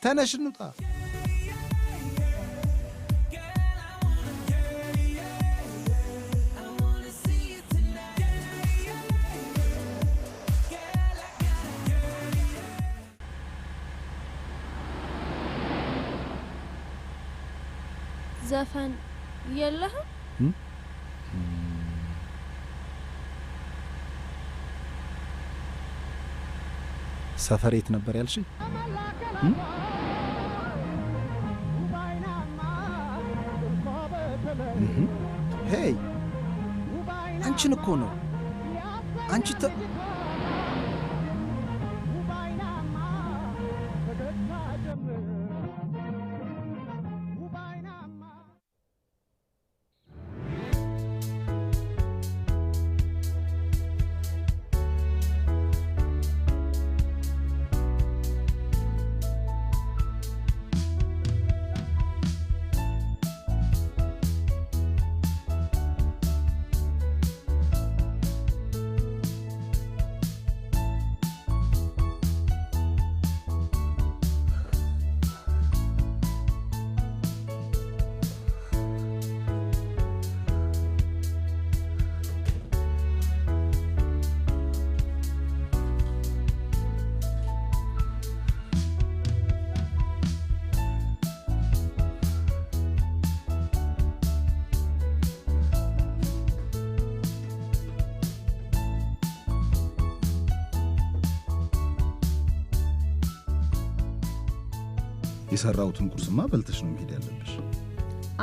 ተነሽ እንውጣ። ዘፈን የለህም? ሰፈር የት ነበር ያልሽኝ? ሄይ አንቺን እኮ ነው። አንቺ የሰራውትን ቁርስማ በልተሽ ነው መሄድ ያለብሽ።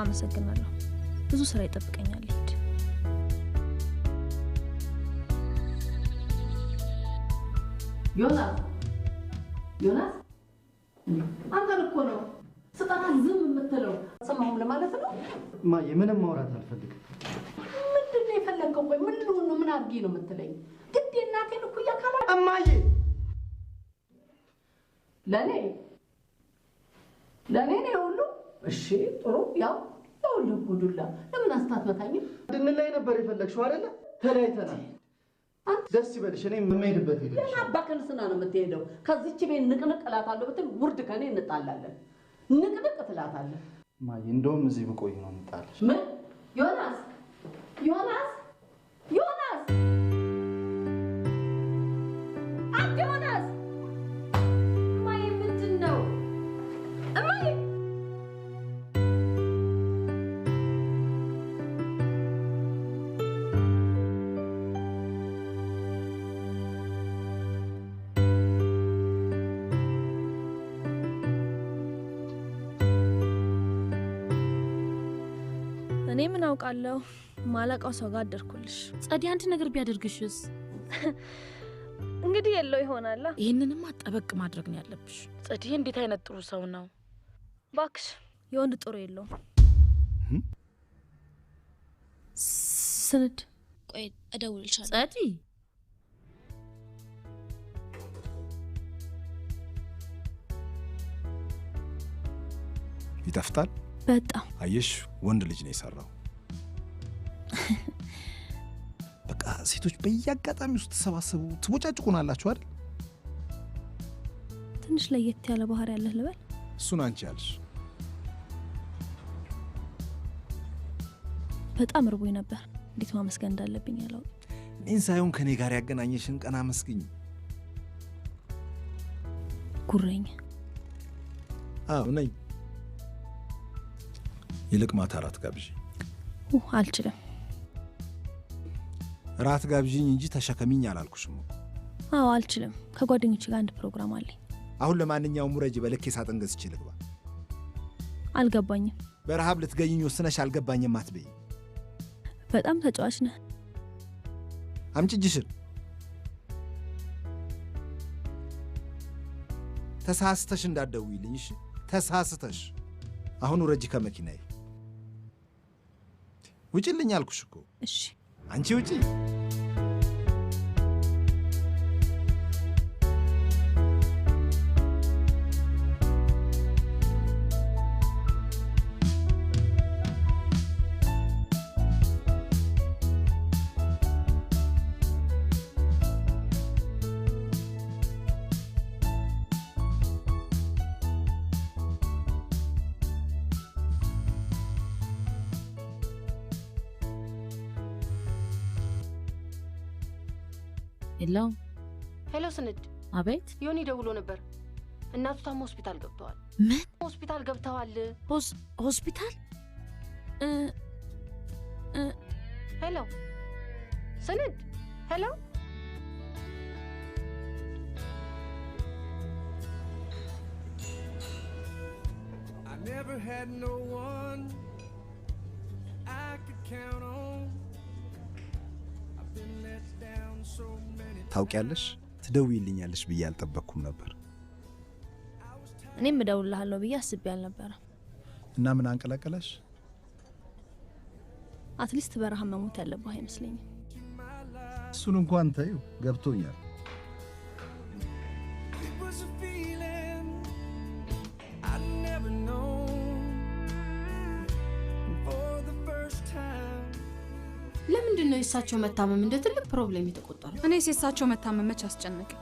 አመሰግናለሁ። ብዙ ስራ ይጠብቀኛል። ሂድ። ዮናስ አንተን እኮ ነው ስጠራ ዝም የምትለው። ሰማሁም ለማለት ነው። እማዬ ምንም ማውራት አልፈልግም። ምንድን ነው የፈለግከው? ቆይ ምን ልሁን ነው? ምን አድርጌ ነው የምትለኝ? ግድ የእናቴን እኩያ ካላ እማዬ ለኔ ነው ሁሉ። እሺ ጥሩ። ያው ለጉዱላ ለምን አስታትመታኝ? እንድንላይ ነበር የፈለግሽው አይደለ? ተለያይተናል። አንተ ደስ ይበልሽ። እኔ የምሄድበት ሄደሽ ለምን አባከን ስና ነው የምትሄደው? ከዚህች ቤት ንቅንቅ እላታለሁ ብትል ውርድ ከኔ እንጣላለን። ንቅንቅ ትላታለህ። እማዬ እንደውም እዚህ ብቆይ ነው እንጣላሽ። ምን ዮናስ እኔ ምን አውቃለሁ? ማላውቀው ሰው ጋር አደርኩልሽ። ጸዲ አንድ ነገር ቢያደርግሽስ? እንግዲህ የለው ይሆናል። ይህንንማ ጠበቅ ማድረግ ነው ያለብሽ። ጸዲ እንዴት አይነት ጥሩ ሰው ነው! ባክሽ የወንድ ጥሩ የለውም። ስንድ ቆይ እደውልልሻለሁ። ጸዲ ይጠፍታል በጣም አየሽ፣ ወንድ ልጅ ነው የሰራው። በቃ ሴቶች በየአጋጣሚ ውስጥ ተሰባሰቡ ትቦጫጭቁናላችሁ አይደል? ትንሽ ለየት ያለ ባህሪ ያለህ ልበል? እሱን አንቺ ያልሽ። በጣም ርቦኝ ነበር። እንዴት ማመስገን እንዳለብኝ አላውቅም። እኔን ሳይሆን ከኔ ጋር ያገናኘሽን ቀና መስግኝ። ጉረኛ። አዎ ነኝ። ይልቅ ማታ ራት ጋብዥ። አልችልም። ራት ጋብዥኝ እንጂ ተሸከሚኝ አላልኩሽም። አዎ አልችልም። ከጓደኞቼ ጋር አንድ ፕሮግራም አለኝ። አሁን ለማንኛውም ውረጅ። በልኬ ሳጥን ገዝቼ ልግባ። አልገባኝም። በረሃብ ልትገኝኝ ወስነሽ አልገባኝም አትበይ። በጣም ተጫዋች ነህ። አምጪ እጅሽን። ተሳስተሽ እንዳትደውይልኝ እሺ? ተሳስተሽ። አሁን ውረጂ ከመኪናዬ። ውጪልኝ አልኩሽ እኮ። እሺ አንቺ ውጪ። ሄሎ ሄሎ ስንድ። አቤት። ዮኒ ደውሎ ነበር። እናቱ ታሞ ሆስፒታል ገብተዋል። ምን ሆስፒታል ገብተዋል? ሆስፒታል? ሄሎ ስንድ። ሄሎ I never had no one I could count on. I've been let down so many. ታውቂያለሽ፣ ትደውይልኛለሽ ብዬ አልጠበቅኩም ነበር። እኔም እደውልልሃለሁ ብዬ አስቤ አልነበረም። እና ምን አንቀላቀለሽ? አትሊስት በረሃ መሞት ያለብህ አይመስለኝም። እሱን እንኳን ተይው፣ ገብቶኛል። It was a feeling I'd never known. For the first time. ለምንድን ነው የእሳቸው መታመም እንደ ትልቅ ፕሮብሌም የተቆጠረው? እኔ የእሳቸው መታመም መች አስጨነቀኝ?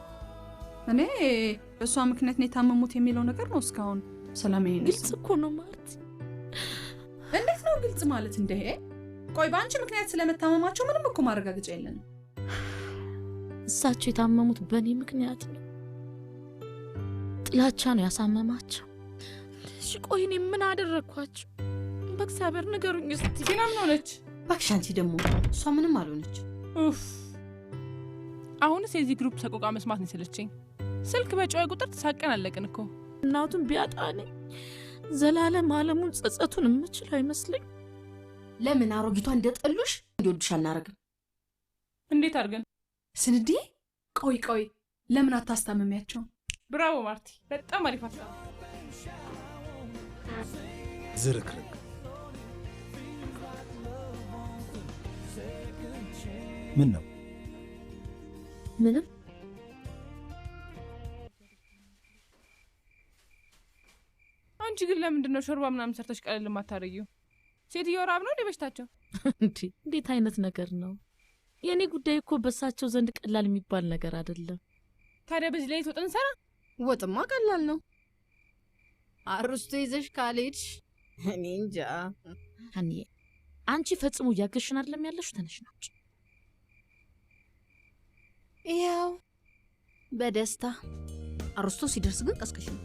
እኔ በእሷ ምክንያት ነው የታመሙት የሚለው ነገር ነው እስካሁን ሰላሜ። ግልጽ እኮ ነው ማለት። እንዴት ነው ግልጽ ማለት? እንደ ቆይ በአንቺ ምክንያት ስለመታመማቸው ምንም እኮ ማረጋገጫ የለንም። እሳቸው የታመሙት በእኔ ምክንያት ነው። ጥላቻ ነው ያሳመማቸው። እሺ ቆይ እኔ ምን አደረግኳቸው? በእግዚአብሔር ንገሩኝ እስቲ። ግን ምን ሆነች? እባክሽ አንቺ ደግሞ እሷ ምንም አልሆነች። ኡፍ አሁንስ የዚህ ግሩፕ ሰቆቃ መስማት ነው የሰለቸኝ። ስልክ በጮኸ ቁጥር ተሳቀን አለቅን እኮ። እናቱን ቢያጣኔ ዘላለም ዓለሙን ጸጸቱን የምችል አይመስለኝ። ለምን አሮጊቷ እንደጠሉሽ እንዲወዱሽ አናረግም? እንዴት አድርገን? ስንዴ ቆይ ለምን አታስታምሚያቸው? ብራቮ ማርቲ፣ በጣም አሪፍ ሀሳብ። ዝርክርክ ምን ነው? ምንም። አንቺ ግን ለምንድን ነው ሾርባ ምናምን ሰርተሽ ቀለል የማታረጊው? ሴትዮዋ ራብ ነው በሽታቸው? እንዴት አይነት ነገር ነው? የኔ ጉዳይ እኮ በሳቸው ዘንድ ቀላል የሚባል ነገር አይደለም። ታዲያ በዚህ ላይ ወጥ እንሰራ? ወጥማ ቀላል ነው። አርስቶ ይዘሽ ካልሄድሽ እኔ እንጃ። አንቺ ፈጽሞ እያገሽን አይደለም ያለሽው። ተነሽ ናች። ያው በደስታ አርስቶ ሲደርስ ግን ቀስቀሽ ነው።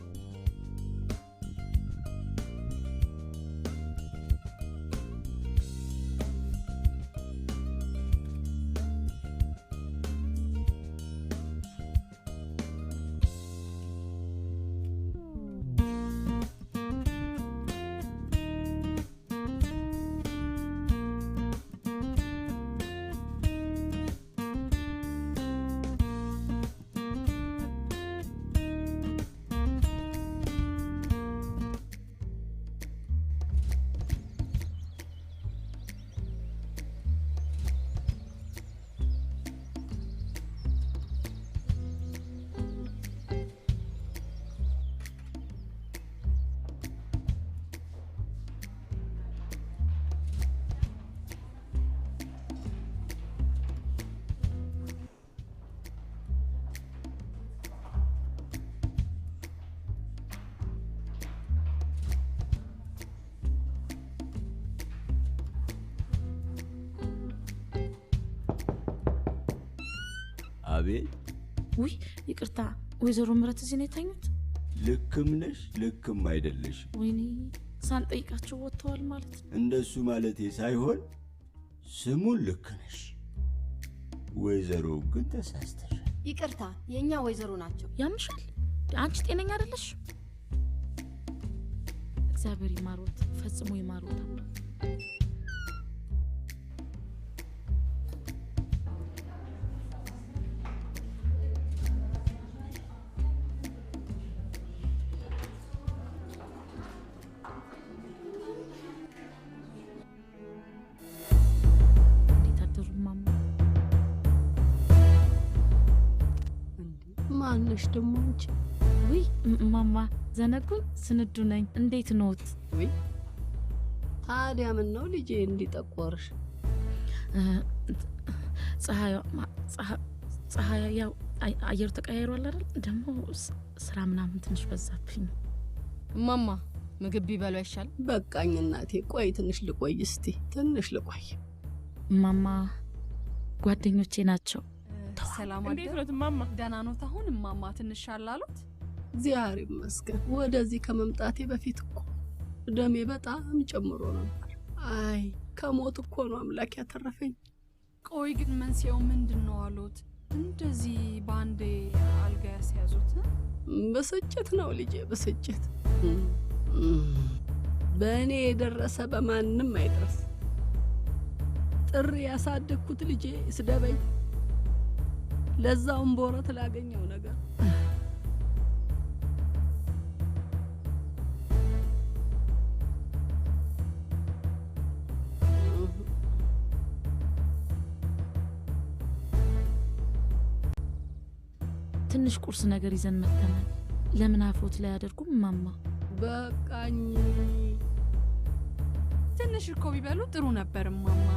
አቤት። ውይ ይቅርታ፣ ወይዘሮ ምረት እዚህ ነው የተኙት? ልክም ነሽ ልክም አይደለሽ። ወይኔ ሳልጠይቃቸው ወጥተዋል ማለት ነው። እንደሱ ማለቴ ሳይሆን ስሙን ልክ ነሽ፣ ወይዘሮ ግን ተሳስተሻል። ይቅርታ፣ የኛ ወይዘሮ ናቸው። ያምሻል? አንቺ ጤነኛ አይደለሽ? እግዚአብሔር ይማሮት፣ ፈጽሞ ይማሮት። ማነሽ ደሞ አንቺ? ውይ ማማ ዘነጉኝ። ስንዱ ነኝ። እንዴት ኖት? ውይ ታዲያ ምን ነው ልጄ እንዲጠቆርሽ? ፀሐይ ያው አየሩ ተቀያይሯል አይደል? ደግሞ ስራ ምናምን ትንሽ በዛብኝ። ማማ ምግብ ቢበሉ አይሻል? በቃኝ እናቴ። ቆይ ትንሽ ልቆይ፣ እስቲ ትንሽ ልቆይ። ማማ ጓደኞቼ ናቸው። ሰላም እንዴት ነው ማማ? ደህና ኖት? አሁን ማማ ትንሽ አላሉት? እግዚአብሔር ይመስገን። ወደዚህ ከመምጣቴ በፊት እኮ ደሜ በጣም ጨምሮ ነበር። አይ ከሞት እኮ ነው አምላክ ያተረፈኝ። ቆይ ግን መንስኤው ምንድን ነው አሉት? እንደዚህ ባንዴ አልጋ ያስያዙት? ብስጭት ነው ልጄ፣ ብስጭት። በእኔ የደረሰ በማንም አይደርስ። ጥሪ ያሳደግኩት ልጄ ስደበኝ፣ ለዛውም በወረት ላገኘው ነገር ትንሽ ቁርስ ነገር ይዘን መተናል። ለምን አፎት ላይ ያደርጉም ማማ? በቃኝ። ትንሽ እኮ ቢበሉ ጥሩ ነበር ማማ።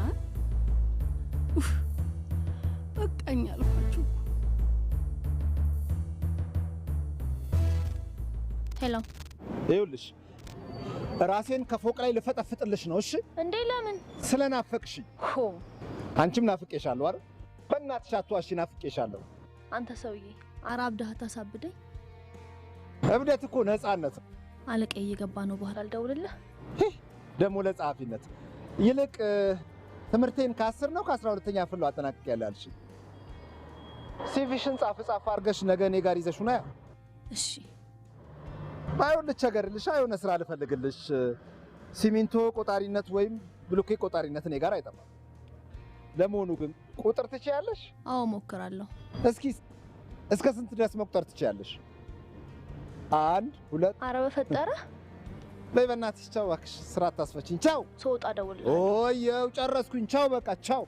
በቃኝ አልኳችሁ። ሄሎ፣ ይኸውልሽ ራሴን ከፎቅ ላይ ልፈጠፍጥልሽ ነው። እሺ እንዴ? ለምን? ስለናፈቅሽኝ። አንቺም ናፍቄሻለሁ አይደል? በእናትሽ አትዋሺ፣ ናፍቄሻለሁ። አንተ ሰውዬ አራብዳህ ታሳብደኝ። እብደት እኮ ነፃነት። አለቃ እየገባ ነው፣ በኋላ አልደውልልህ ደግሞ ለጸሐፊነት። ይልቅ ትምህርቴን ከ10 ነው ከ12ኛ ክፍል ነው አጠናቅቄያለሁ ያልሽ። ሲቪሽን ጻፍ አድርገሽ ነገ እኔ ጋር ይዘሽ ነው። እሺ ባይሆን ልቸገርልሽ፣ የሆነ ስራ ልፈልግልሽ። ሲሚንቶ ቆጣሪነት ወይም ብሎኬ ቆጣሪነት እኔ ጋር አይጠፋም። ለመሆኑ ግን ቁጥር ትችያለሽ? አዎ ሞክራለሁ። እስከ ስንት ድረስ መቁጠር ትችያለሽ? 1 2 ኧረ በፈጠረ በይ በእናትሽ ቻው እባክሽ፣ ስራ አታስፈችኝ። ቻው። ስወጣ እደውልልሃለሁ። ኦየው ጨረስኩኝ። ቻው በቃ ቻው።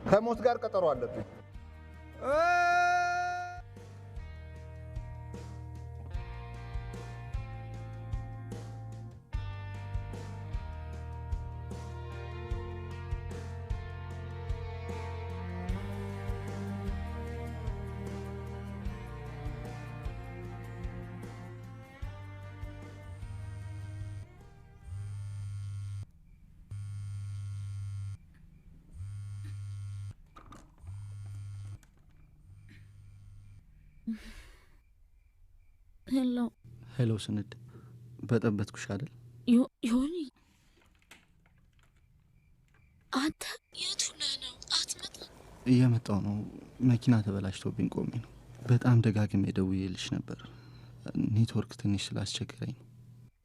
ከሞት ጋር ቀጠሮ አለብኝ። ሄሎ ስንድ፣ በጠበጥኩሽ አይደል? ዮኒ አንተ የቱ ነህ ነው? አትመጣም? እየመጣሁ ነው። መኪና ተበላሽቶብኝ ቆሜ ነው። በጣም ደጋግሜ ደውዬልሽ ነበር። ኔትወርክ ትንሽ ስላስቸገረኝ ነው።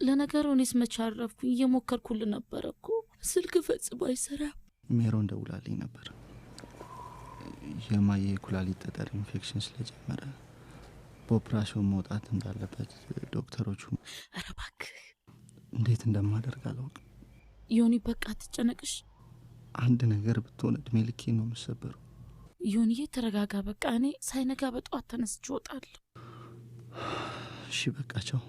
ለነገሩ እኔስ መቼ አረፍኩኝ? እየሞከርኩልህ ነበር እኮ ስልክ ፈጽሞ አይሰራም። ሜሮን ደውላልኝ ነበር። የማየ ኩላሊት ጠጠር ኢንፌክሽን ስለጀመረ በኦፕራሽን መውጣት እንዳለበት ዶክተሮቹ። ኧረ እባክህ እንዴት እንደማደርግ አላውቅም። ዮኒ በቃ አትጨነቅሽ። አንድ ነገር ብትሆን እድሜ ልኬ ነው የምሰበረው። ዮኒዬ ተረጋጋ። በቃ እኔ ሳይነጋ በጠዋት ተነስቼ እወጣለሁ። እሺ በቃ ቻው።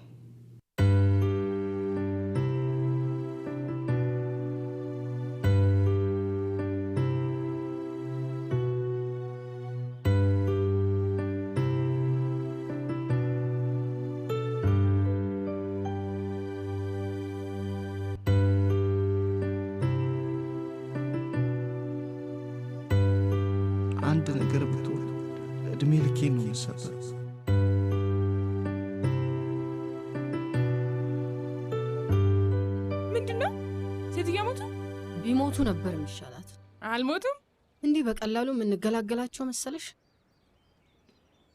አንድ ነገር ብትሆን እድሜ ልኬን ነው የምሰበር። ምንድነው? ሴትዮዋ ሞቱ? ቢሞቱ ነበር የሚሻላት። አልሞቱም። እንዲህ በቀላሉ የምንገላገላቸው መሰለሽ?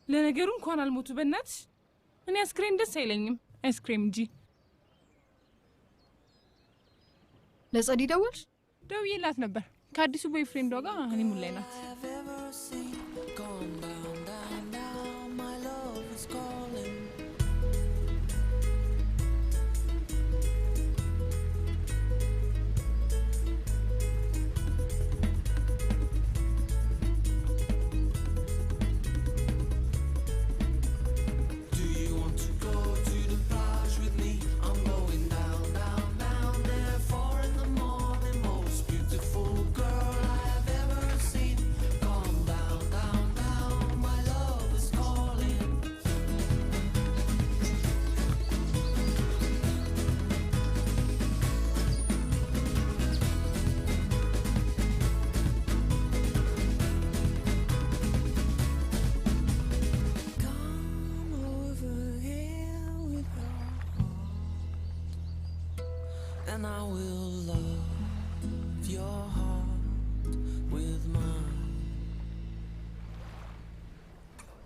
ለነገሩ እንኳን አልሞቱ። በእናትሽ እኔ አስክሬም ደስ አይለኝም፣ አይስክሬም እንጂ። ለጸዲ ደወልሽ? ደውዬላት ነበር። ከአዲሱ ቦይፍሬንዷ ጋር ሀኒሙን ላይ ናት። And I will love your heart with mine.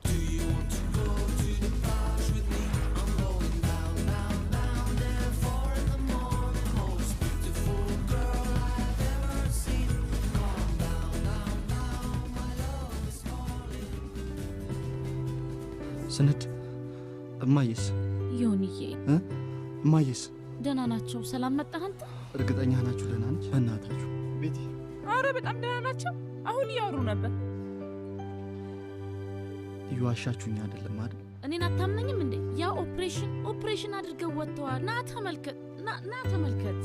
Do you want to go to the plage with me? I'm going down, down, down there. 4 in the morning, most beautiful girl I've ever seen. Calm down, down, down, my love is calling. ስንድ እማዬስ? ዮኒዬ እማዬስ ደህና ናቸው? ሰላም መጣህ አንተ? እርግጠኛ ናችሁ ደህና ነች? በእናታችሁ ቤቲ። አረ በጣም ደህና ናቸው። አሁን እያወሩ ነበር። እየዋሻችሁኝ አይደለም አይደል? እኔን አታምነኝም እንዴ? ያ ኦፕሬሽን አድርገው ወጥተዋል። ና ተመልከት፣ ና ተመልከት።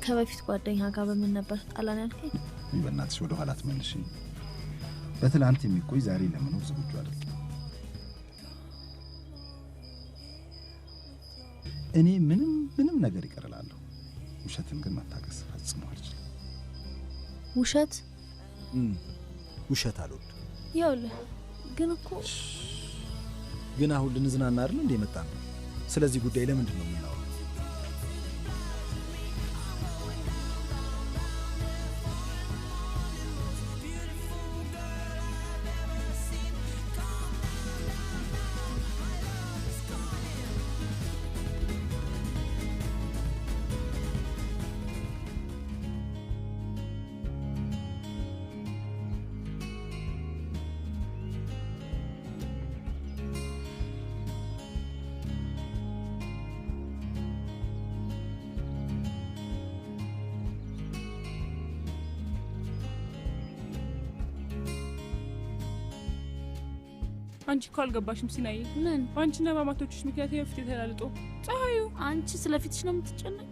ከበፊት ጓደኛ ጋር በምን ነበር ጣላን ያልከኝ? በእናትሽ ወደ ኋላ ትመልሽኝ። በትላንት የሚቆይ ዛሬ ለመኖር ዝግጁ አይደል? እኔ ምንም ነገር ይቀርላለሁ። ውሸትን ግን መታገስ ፈጽሞ አልችልም። ውሸት አልወድም። ይኸውልህ ግን አሁን ልንዝናና አይደል እንደ መጣ ነው። ስለዚህ ጉዳይ ለምንድን ነው የምናወራው? አንቺ እኮ አልገባሽም ሲናዬ። ምን? አንቺና ማማቶችሽ ምክንያት የፊት የተላልጦ ፀሐዩ። አንቺ ስለፊትሽ ነው የምትጨነቅ?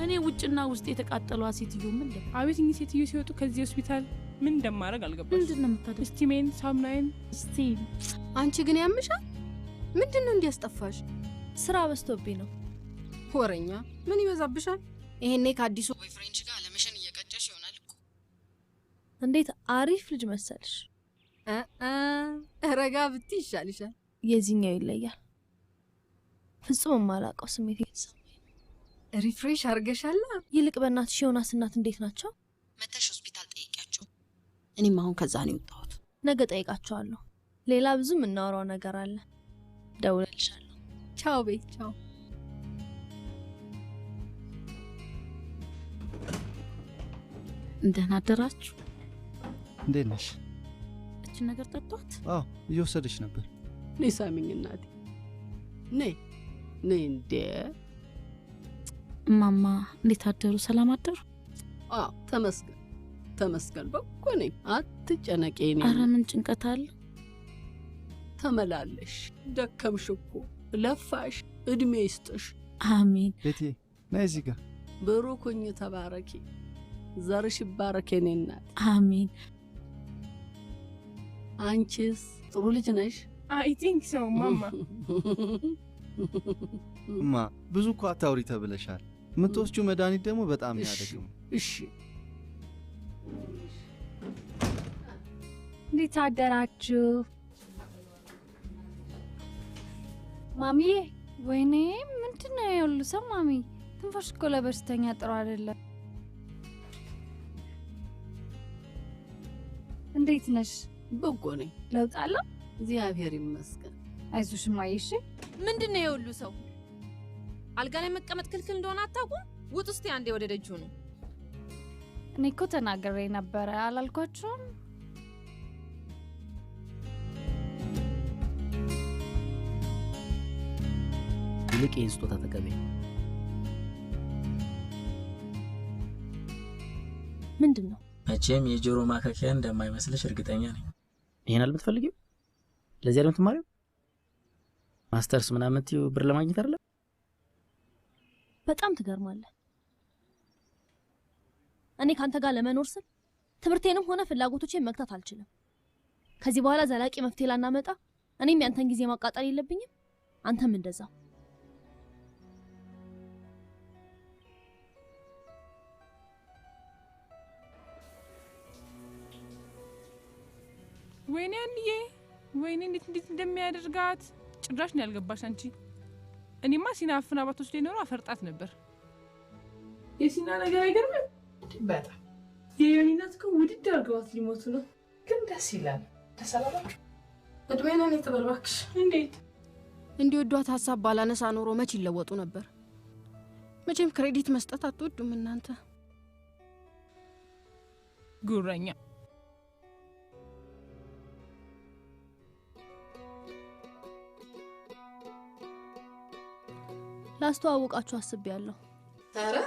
እኔ ውጭና ውስጥ የተቃጠለው ሴትዮ ምን ደ አቤት እኚህ ሴትዮ ሲወጡ ከዚህ ሆስፒታል ምን እንደማደርግ አልገባሽም። ምንድን ነው የምታደርግ? ስቲሜን ሳምናይን ስቲም። አንቺ ግን ያምሻል። ምንድን ነው እንዲያስጠፋሽ? ስራ በዝቶብኝ ነው። ወረኛ ምን ይበዛብሻል? ይሄኔ ከአዲሱ ቦይፍሬንድሽ ጋር ለመሸን እየቀጨሽ ይሆናል እኮ። እንዴት አሪፍ ልጅ መሰልሽ። ረጋ ብቲ ይሻልሻል። የዚህኛው ይለያል። ፍጹም የማላውቀው ስሜት እየተሰማኝ ነው። ሪፍሬሽ አድርገሻል። ይልቅ በእናትሽ ዮናስ እናት እንዴት ናቸው? መተሽ ሆስፒታል ጠይቂያቸው። እኔም አሁን ከዛ ነው የወጣሁት። ነገ ጠይቃቸዋለሁ። ሌላ ብዙ የምናወራው ነገር አለ። ደውልልሻለሁ። ቻው ቤት ቻው። እንደና አደራችሁ። እንዴት ነሽ? እቺን ነገር ጠጣት? አዎ እየወሰደች ነበር። ነይ ሳሚኝ እናቴ ነይ እንዴ። እማማ እንዴት አደሩ? ሰላም አደሩ? አዎ ተመስገን በጎ ነኝ። አትጨነቂ። ኧረ ምን ጭንቀት አለ? ተመላለሽ። ደከምሽ እኮ ለፋሽ፣ እድሜ ይስጥሽ። አሜን። ቤቴ ነይ እዚህ ጋር። ብሩክኝ፣ ተባረኪ፣ ዘርሽ ይባረክ የኔ እናት። አሜን። አንቺስ ጥሩ ልጅ ነሽ? አይ ቲንክ ሶ ማማ። እማ ብዙ እኮ አታውሪ ተብለሻል። የምትወስጂው መድኃኒት ደግሞ በጣም ያደግም። እሺ እንዴት አደራችሁ ማሚዬ? ወይኔ ምንድን ነው ያሉ ሰው ማሚ፣ ትንፋሽ እኮ ለበሽተኛ ጥሩ አይደለም። እንዴት ነሽ? በጎ ነኝ። ለውጥ አለ? እግዚአብሔር ይመስገን። አይዞሽ እማዬ። እሺ ምንድን ነው የሁሉ ሰው? አልጋ ላይ መቀመጥ ክልክል እንደሆነ አታውቁም? ውጥ እስቲ አንዴ ወደ ደጁ ነው። እኔ እኮ ተናግሬ ነበረ አላልኳችሁም? ይልቅ ይህን ስጦታ ተቀበይ። ምንድን ነው? መቼም የጆሮ ማከኪያ እንደማይመስልሽ እርግጠኛ ነኝ። ይሄን አልምትፈልጊው? ለዚህ አይደል የምትማሪው? ማስተርስ ምናምን ትዩ ብር ለማግኘት አይደለም? በጣም ትገርማለህ። እኔ ካንተ ጋር ለመኖር ስል ትምህርቴንም ሆነ ፍላጎቶቼን መግታት አልችልም። ከዚህ በኋላ ዘላቂ መፍትሄ ላናመጣ እኔም ያንተን ጊዜ ማቃጠል የለብኝም፣ አንተም እንደዛው። ወይኔ አንዬ፣ ወይኔ እንዴት እንደሚያደርጋት ጭራሽ ነው ያልገባሽ አንቺ። እኔማ ሲና አፍና ባቶች ላይ ኖሮ አፈርጣት ነበር። የሲና ነገር አይገርምም? በጣም የዮኒናት እኮ ውድድ አድርገዋት ሊሞቱ ነው። ግን ደስ ይላል። ተሰላላችሁ እድሜ ነን የተበልባክሽ። እንዴት እንዲወዷት ሀሳብ ባላነሳ ኖሮ መች ይለወጡ ነበር። መቼም ክሬዲት መስጠት አትወዱም እናንተ ጉረኛ። ላስተዋውቃችሁ አስቤያለሁ። ኧረ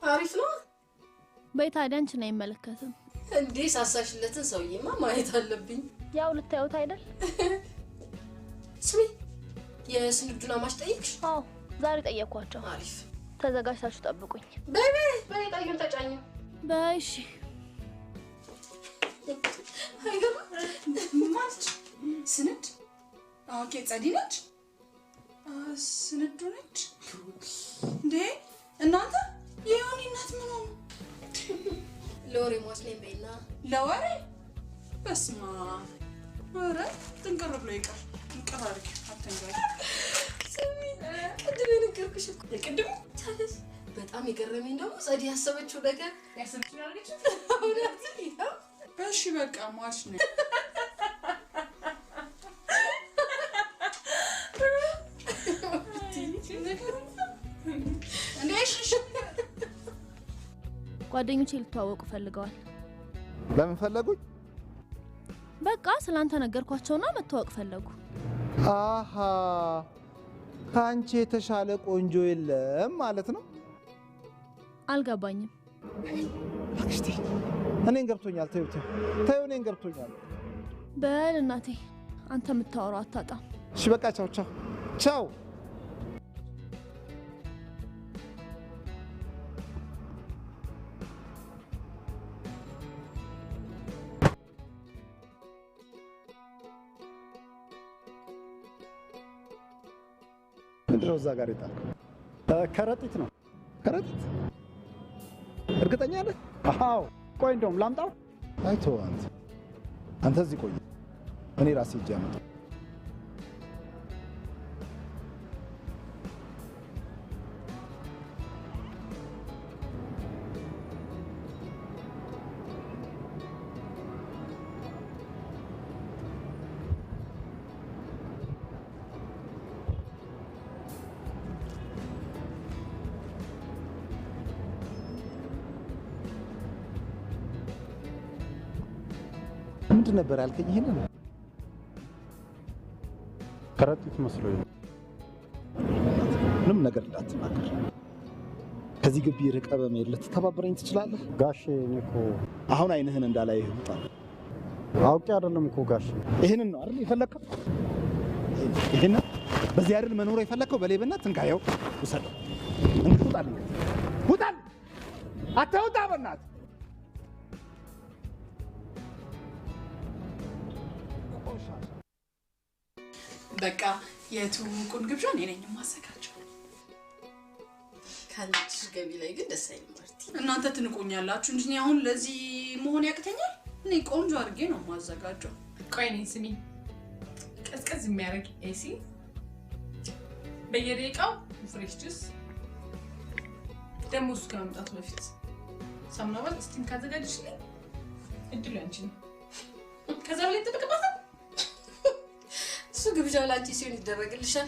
አሪፍ ነው። በታዲያ አንቺን አይመለከትም እንዴ? ሳሳሽለትን ሰውዬማ ማየት አለብኝ። ያው ልታዩት አይደል? ስሚ፣ የስንዱን አማች ጠይቅሽ? አዎ ዛሬ ጠየኳቸው። አሪፍ። ተዘጋጅታችሁ ጠብቁኝ። በይ በይ፣ ጣዩን ተጫኝ። በይ እሺ። አይገባ ማንች ስንድ ኦኬ፣ ጸዲ ነች። ስንዱ ነች እንዴ? እናንተ የዮኒ እናት ምን ሆኑ? ለወሬ ሟች ነኝ በይና። ለወሬ በስማ ኧረ ጥንቅር ብሎ ይቀር ጥንቅር አድርጊ። አትንገሪ። ስሚ፣ ቅድም የነገርኩሽ እኮ የቅድሙ ታዲያስ በጣም የገረመኝ ደግሞ ጸዲ ያሰበችው ነገር ያሰበችው ያደረገች እውነት ነው። እሺ በቃ ሟች ነኝ። ጓደኞቼ ልተዋወቁ ፈልገዋል። ለምን ፈለጉኝ? በቃ ስላንተ ነገርኳቸውና መተዋወቅ ፈለጉ። አሃ፣ ካንቺ የተሻለ ቆንጆ የለም ማለት ነው? አልገባኝም። አክስቴ፣ እኔን ገብቶኛል። ተይው ተይው፣ እኔን ገብቶኛል። በል እናቴ፣ አንተ የምታወራው አታጣም። እሺ በቃ ቻው ቻው ቻው። ምንድነው እዛ ጋር የጣልከው? ከረጢት ነው። ከረጢት? እርግጠኛ ነህ? አዎ። ቆይ እንደውም ላምጣው። አይቶ አንተ እዚህ ቆይ፣ እኔ ራሴ ሄጄ አመጣው። ምንድን ነበር ያልከኝ? ይሄንን ከረጢት መስሎኝ ነው። ምንም ነገር እንዳትናገር። ከዚህ ግቢ ርቀህ በመሄድ ልትተባበረኝ ትችላለህ? ጋሼ እኔ እኮ አሁን አይንህን እንዳላይህ ውጣ። አውቄ አይደለም እኮ ጋሽ። ይሄንን ነው አይደል የፈለከው? ይሄን በዚህ አይደል መኖር የፈለከው? በሌብነት እንካየው ውሰደው። እንውጣልኝ፣ ውጣል፣ አትውጣ በእናትህ። በቃ የትውውቁን ግብዣ እኔ ነኝ የማዘጋጀው። ካለችሽ ገቢ ላይ ግን ደስ አይልም ማርቲ። እናንተ ትንቆኛላችሁ እንጂ አሁን ለዚህ መሆን ያቅተኛል። እኔ ቆንጆ አድርጌ ነው የማዘጋጀው። ቆይ እኔን ስሚ፣ ቀዝቀዝ የሚያደርግ ኤሲ፣ በየደቂቃው ፍሬሽ ጁስ፣ ደግሞ እሱ ከመምጣቱ በፊት ሳሙና ባል ስቲም ካዘጋጅሽልኝ እድሉ ያንቺ ነው። ከዛ ላይ ተጠቅማታ እሱ ግብዣው ላንቺ ሲሆን ይደረግልሻል።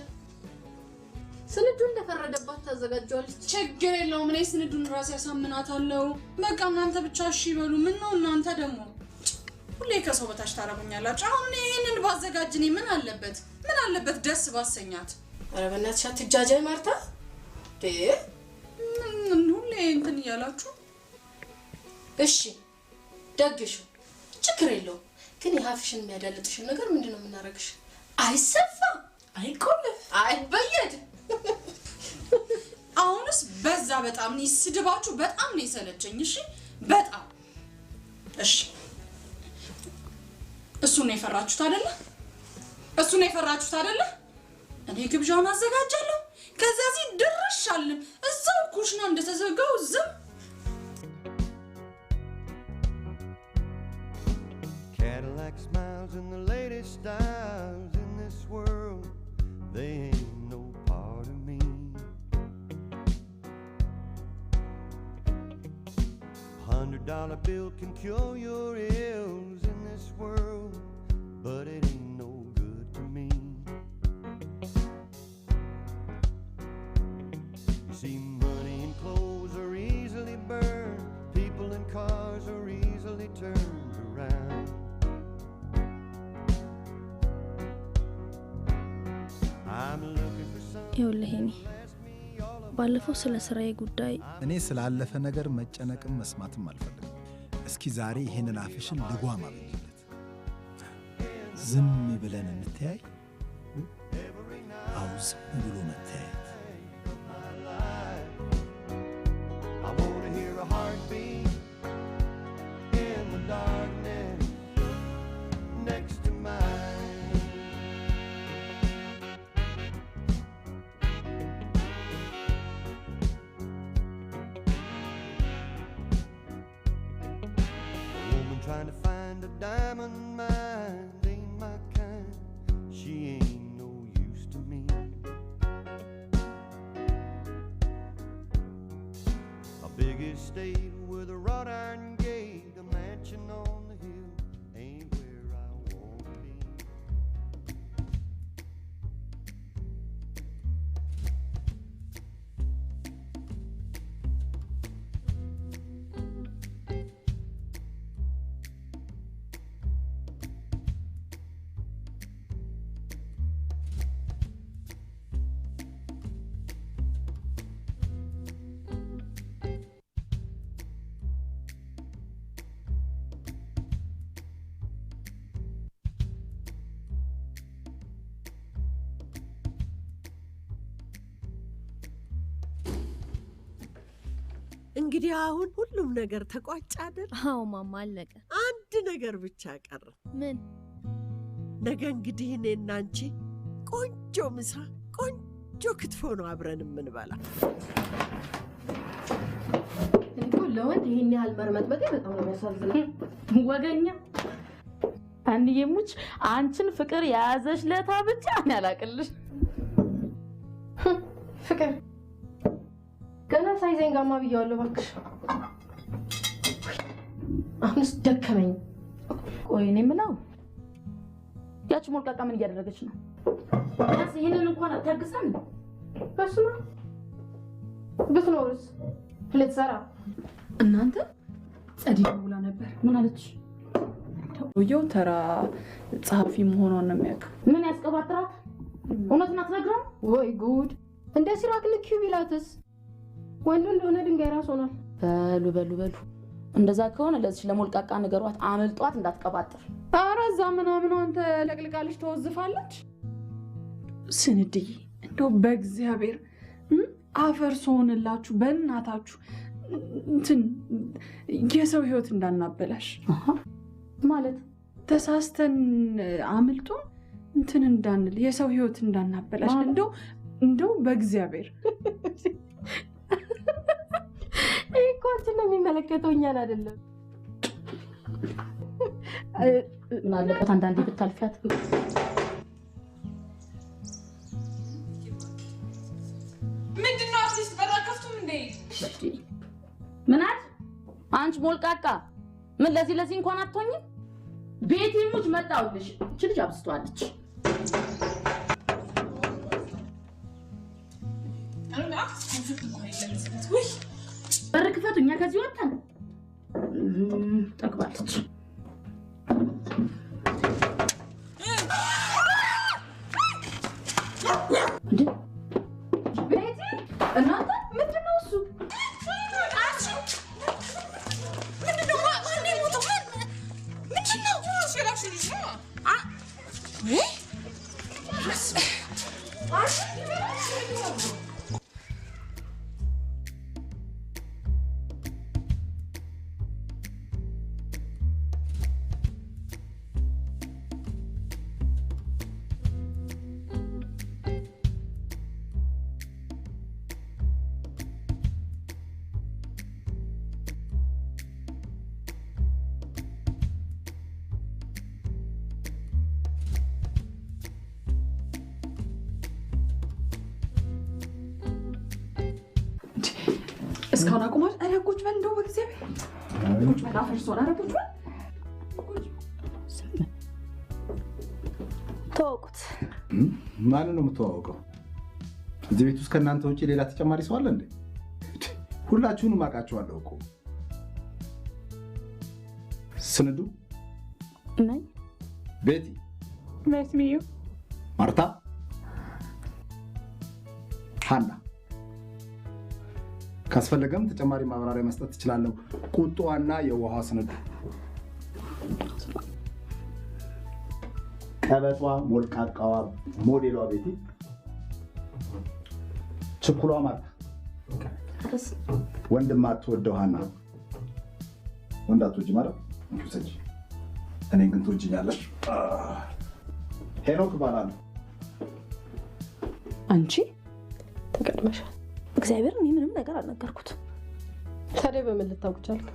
ስንዱ እንደፈረደባት ታዘጋጀዋለች። ችግር የለውም። እኔ ስንዱን ራሴ ያሳምናታለሁ። በቃ እናንተ ብቻ እሺ በሉ። ምን ነው እናንተ ደግሞ ሁሌ ከሰው በታች ታረጉኛላችሁ። አሁን ይሄንን ባዘጋጅ እኔ ምን አለበት ደስ ባሰኛት። ኧረ በእናትሽ አትጃጃይ ማርታ። ምን ሁሌ እንትን እያላችሁ እሺ ደግሹ፣ ችግር የለውም። ግን የሀፍሽን የሚያዳልጥሽን ነገር ምንድነው የምናረግሽ? አይሰፋ፣ አይቆለፍ፣ አይበየድ። አሁንስ በዛ በጣም ነው ስድባችሁ። በጣም ነው የሰለቸኝ። እሺ በጣም እሺ። እሱ ነው የፈራችሁት አይደለ? እኔ ግብዣውን አዘጋጃለሁ። ከዛ እዚህ ድርሻለሁ። እዛው ኩሽና እንደተዘጋው ዝም። Cadillac smiles and the latest styles in this world, they ain't no part of me. $100 bill can cure your ills in this world, but it ain't no good to me. You see, money and clothes are easily burned, people and cars are easily turned around. ይኸውልህ ባለፈው ስለ ስራዬ ጉዳይ እኔ ስላለፈ ነገር መጨነቅም መስማትም አልፈልግም። እስኪ ዛሬ ይሄንን አፍሽን ልጓም አበጅለት። ዝም ብለን እንተያይ። አው ዝም ብሎ መተያየት I wanna hear a heartbeat in the darkness next to mine. Trying to find a diamond mine ain't my kind. She ain't no use to me. A big estate with a wrought iron gate, a mansion on the hill ain't where I want to be. እንግዲህ አሁን ሁሉም ነገር ተቋጭ አይደል? አዎ ማማ አለቀ። አንድ ነገር ብቻ ቀረ። ምን? ነገ እንግዲህ እኔና አንቺ ቆንጆ ምሳ፣ ቆንጆ ክትፎ ነው አብረን የምንበላ። እንዴ ለወንድ ይሄን ያህል መርመጥመጤ በጣም ነው የሚያሳዝነው። ወገኛ አንዬ ሙች አንቺን ፍቅር ያዘሽ ለታ ብቻ ነው ያላቅልሽ። ፍቅር ገና ሳይዘኝ ጋማ ብያለሁ እባክሽ። አሁንስ ደከመኝ። ቆይ እኔ የምለው ያቺ ሞልቃቃ ምን እያደረገች ነው? ያስ ይሄንን እንኳን አታግዛም። በስመ ብትኖርስ ልትሰራ እናንተ ጸዲ ደውላ ነበር። ምን አለች? ሰውየው ተራ ጸሐፊ መሆኗን ነው የሚያውቅ። ምን ያስቀባጥራት? እውነቱን አትነግረውም ወይ ጉድ! እንደ ሲራክ ልኪው ቢላትስ ወንዱ እንደሆነ ድንጋይ ራስ ሆኗል። በሉ እንደዛ ከሆነ ለዚህ ለሞልቃቃ ነገሯት አመልጧት እንዳትቀባጥር። ኧረ እዛ ምናምን አንተ ለቅልቃልሽ ተወዝፋለች። ስንድዬ እንደው በእግዚአብሔር አፈር ሆንላችሁ በእናታችሁ እንትን የሰው ህይወት እንዳናበላሽ ማለት ተሳስተን አምልጦ እንትን እንዳንል የሰው ህይወት እንዳናበላሽ እንደው በእግዚአብሔር እኮ አንቺን ነው የሚመለከተው እኛን አይደለም። ምን አለበት አንዳንዴ ብታልፊያት። ምንድነው አትሊስት በራ ከፍቱም እንዴ? ምን አለ አንቺ ሞልቃቃ? ምን ለዚህ እንኳን አትሆኝም? ቤት ይሙት መጣውልሽ። እቺ ልጅ አብስቷለች። በር ክፈቱ፣ እኛ ከዚህ ወጣን። ጠግባለች። ቤቲ እናንተ ምንድነው እሱ? ምንድነው? ማን የሞተው? ምንድነው? ሽላሽ ልጅ ነው። እስካሁን አቁማል። ኧረ ቁጭ በል እንደው በእግዚአብሔር ቁጭ በል አፈርሶን። ኧረ ቁጭ በል ተወቁት። ማንን ነው የምትዋወቀው? እዚህ ቤት ውስጥ ከእናንተ ውጭ ሌላ ተጨማሪ ሰው አለ እንዴ? ሁላችሁንም አውቃችኋለሁ እኮ። ስንዱ ነኝ። ቤቲ፣ መስሚዩ፣ ማርታ፣ ሀና። ካስፈለገም ተጨማሪ ማብራሪያ መስጠት ትችላለሁ። ቁጧና የውሃ ስንዱ፣ ቀበጧ ሞልቃቃዋ ሞዴሏ ቤቲ፣ ችኩሏ ማርታ፣ ወንድም አትወደው ሀና። ወንድ አትወጂ ማለት እንኩሰጂ፣ እኔ ግን ትወጂኛለሽ። ሄኖክ እባላለሁ። አንቺ ተቀድመሻል። እግዚአብሔር እኔ ምንም ነገር አልነገርኩትም። ታዲያ በምን ልታውቅ ቻልክ?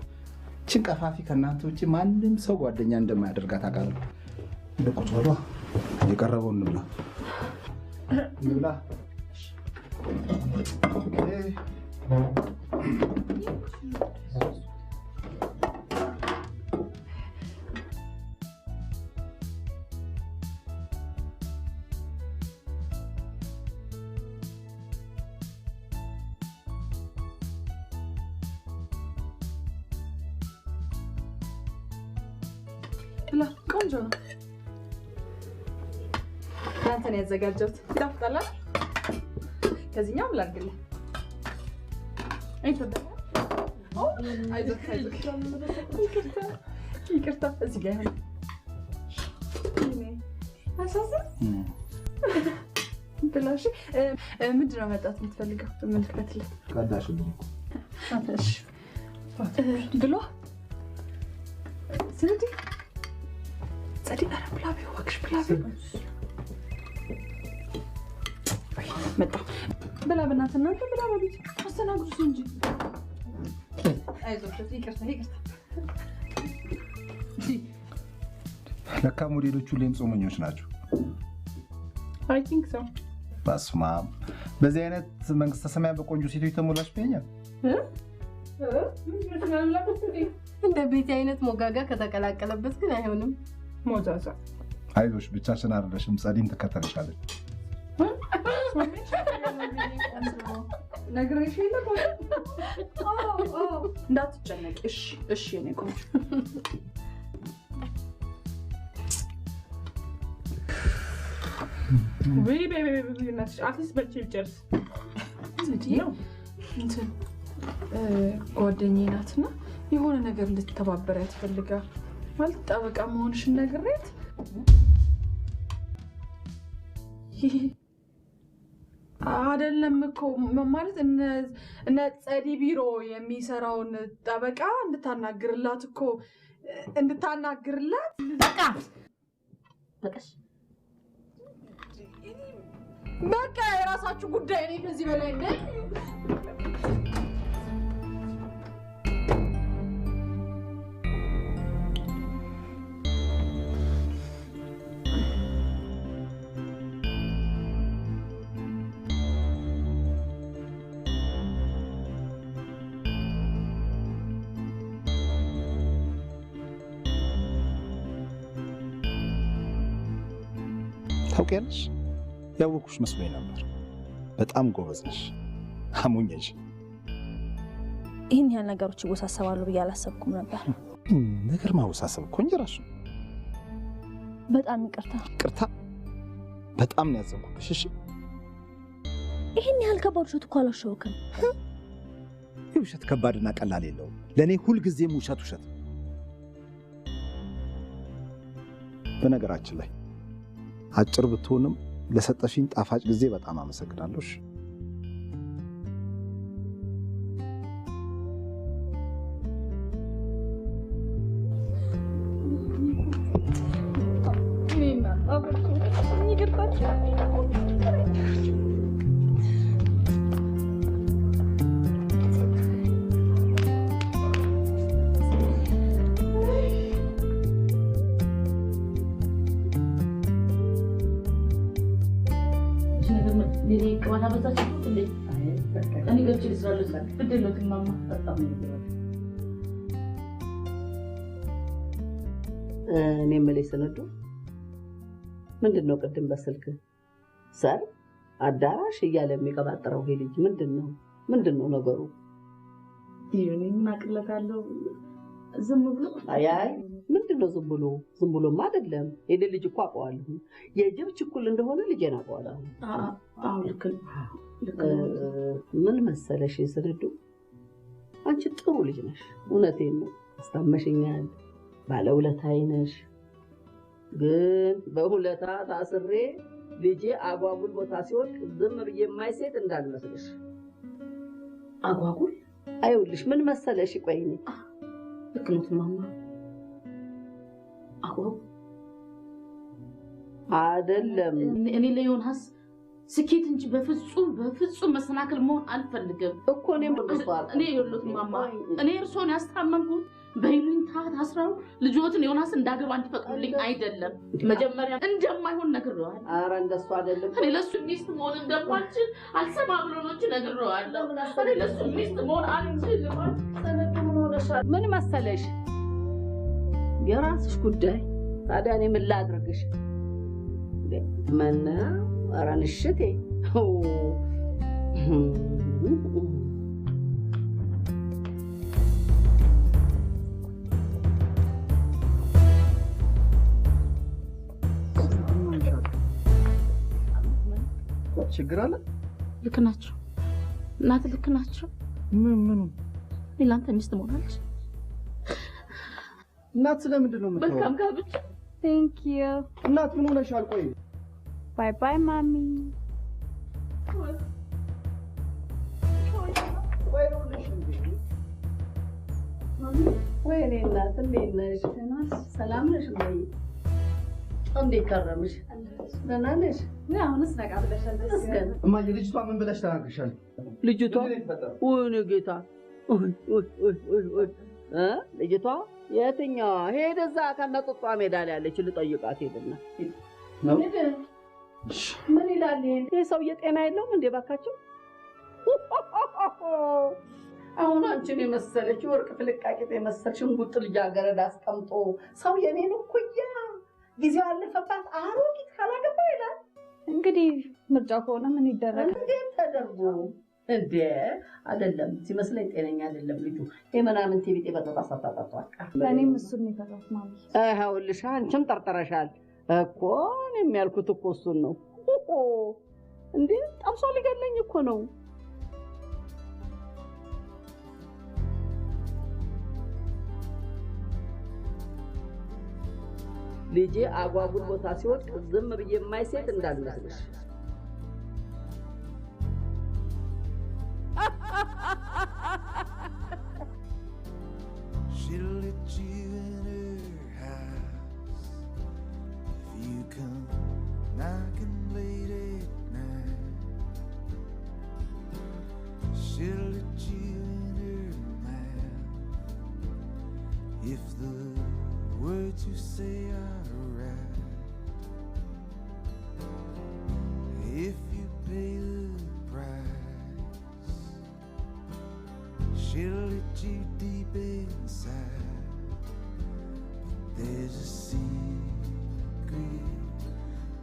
ችን ቀፋፊ ከእናንተ ውጭ ማንም ሰው ጓደኛ እንደማያደርጋት አውቃለሁ። እንደ ቁጭ በሏ፣ የቀረበው እንብላ እንብላ። ብላ ቆንጆ ነው። አንተ ነው ያዘጋጀሁት። ይጣፍጣል። ከዚህኛው ላድርግልህ። አይቶ ደግሞ አይዞህ ይቅርታ እዚህ ጋር ይሆን ብላሽ። ምንድን ነው መጣት የምትፈልገው? ምን ትከትልህ? ቀዳሽልኝ ብሎ ስለዚህ ጸዲቅ ኧረ ብላ ቢው እባክሽ ብላ ቢው መጣ ብላ በእናትህ እናንተ ብላ በቤት አስተናግዱት እንጂ። አይዞህ ይቅርታ ይቅርታ። ለካ ሞዴሎቹ ሁሌም ጾመኞች ናቸው። አይ ቲንክ ሶ። በስመ አብ! በዚህ አይነት መንግስተ ሰማያት በቆንጆ ሴቶች ተሞላች ብኛል። እንደ ቤት አይነት ሞጋጋ ከተቀላቀለበት ግን አይሆንም። ሞዛዛ አይዞሽ፣ ብቻሽን አይደለሽም። ጸዲም ትከተልሻለች። ነግሬሽ የለ እንዳትጨነቂ። እሺ እሺ የኔ ቆንጆ። ወይ እናትሽ አትሊስት በልቼ ብጨርስ እንትን ጓደኛዬ ናትና የሆነ ነገር እንድትተባበሪያት ፈልጋል ማለት ጠበቃ መሆንሽን ነግሬት አይደለም እኮ ማለት እነ ጸዲ ቢሮ የሚሰራውን ጠበቃ እንድታናግርላት እኮ እንድታናግርላት በቃ በቃሽ በቃ የራሳችሁ ጉዳይ እኔ ከዚህ በላይ ነኝ ታውቂያለሽ ያወኩሽ መስሎኝ ነበር በጣም ጎበዝ ነሽ አሙኘሽ ይህን ያህል ነገሮች ይወሳሰባሉ ብዬ አላሰብኩም ነበር ነገር ማወሳሰብ እኮ እንጀራሽ በጣም ይቅርታ በጣም ነው ያዘንኩብሽ እሺ ይህን ያህል ከባድ ውሸት እኮ አላሸውክም ውሸት ከባድና ቀላል የለውም ለእኔ ሁልጊዜም ውሸት በነገራችን ላይ አጭር ብትሆንም ለሰጠሽኝ ጣፋጭ ጊዜ በጣም አመሰግናለሁ እኔ የምልሽ ስንዱ ምንድነው ቅድም በስልክ ሰር አዳራሽ እያለ የሚቀባጥረው ይሄ ልጅ ምንድነው ነገሩ? ይሄኔ ምን አቅለታለሁ ዝም ብሎ አይ ምንድነው ዝም ብሎማ አይደለም ይሄ ልጅ እኮ አውቀዋለሁ የጅብ ችኩል እንደሆነ ልጄን አውቀዋለሁ አዎ ልክ ምን መሰለሽ ስንዱ አንቺ ጥሩ ልጅ ነሽ እውነቴን ነው አስታመሽኛል ባለውለታዬ ነሽ ግን በሁለታ ታስሬ ልጄ አጓጉል ቦታ ሲወድቅ ዝም ብዬ የማይሴት እንዳልመስልሽ አጓጉል አይውልሽ ምን መሰለሽ ቆይኔ ልክ ነው ማማ አጓጉል አይደለም እኔ ለዮናስ ስኬት እንጂ በፍጹም መሰናከል መሆን አልፈልግም እኮ እኔ ይሉት ማማ እኔ እርሶን ያስታመንኩት በይሉኝታ ታስረው ልጆትን ዮናስ እንዳገባ እንዲፈቅዱልኝ አይደለም መጀመሪያ እንደማይሆን ነግሬዋለሁ ኧረ እንደሱ አይደለም እኔ ለሱ ሚስት መሆን እንደማልችል አልሰማ ብሎ ነው እንጂ ነግሬዋለሁ እኔ ለሱ ሚስት መሆን አልችልም ምን መሰለሽ የራስሽ ጉዳይ ታዲያ እኔ ምን ላድርግሽ መና ኧረ ንሽቴ ችግር አለ ልክ ናቸው እናት ልክ ናቸው ምን ላንተ ሚስት መሆናለች እናት ስለምንድን ነው የምትለው መልካም ጋብቻ ቴንክ ዩ እናት ምን ሆነሻል ቆይ ባይ ባይ ማሚ ወይኔ እናት እንዴት ነሽ ሰላም ነሽ ወይ እንዴት ከረምሽ ደህና ነሽ አሁንስ ነቃ ብለሻል እማዬ ልጅቷ ምን ብለሽ ተናግረሻል ልጅቷ ወይኔ ጌታ ልጅቷ የትኛዋ ሄደ እዛ ከነጥጧ ሜዳ ላይ ያለች ልጠይቃት ሄድና ምን ይላል ይሄ ሰውዬ ጤና የለውም እንዴ ባካቸው አሁን አንቺን የመሰለች ወርቅ ፍልቃቂት የመሰልሽ እንጉጥ ልጃገረድ አስቀምጦ ሰው የኔን እኩያ ጊዜው አለፈባት አሮጊት ካላገባ ይላል እንግዲህ ምርጫው ከሆነ ምን ይደረግ እንዴት ተደርጎ እንዴ አይደለም ሲመስለኝ ጤነኛ አይደለም ልጁ የምናምን ቲቪ በጠጣ ሳታጣጣቃ ለኔም እሱን ይፈራል ማሚ ይኸውልሽ አንቺም ጠርጥረሻል እኮ እኔም ያልኩት እኮ እሱን ነው እንዴ ጠብሶ ሊገለኝ እኮ ነው ልጄ አጓጉል ቦታ ሲወድቅ ዝም ብዬ የማይ ሴት እንዳልመስልሽ። She'll let you in her house if you come knocking late at night. She'll let you in her mouth if the words you say are right. If you pay the price, she'll let you deep inside. But there's a secret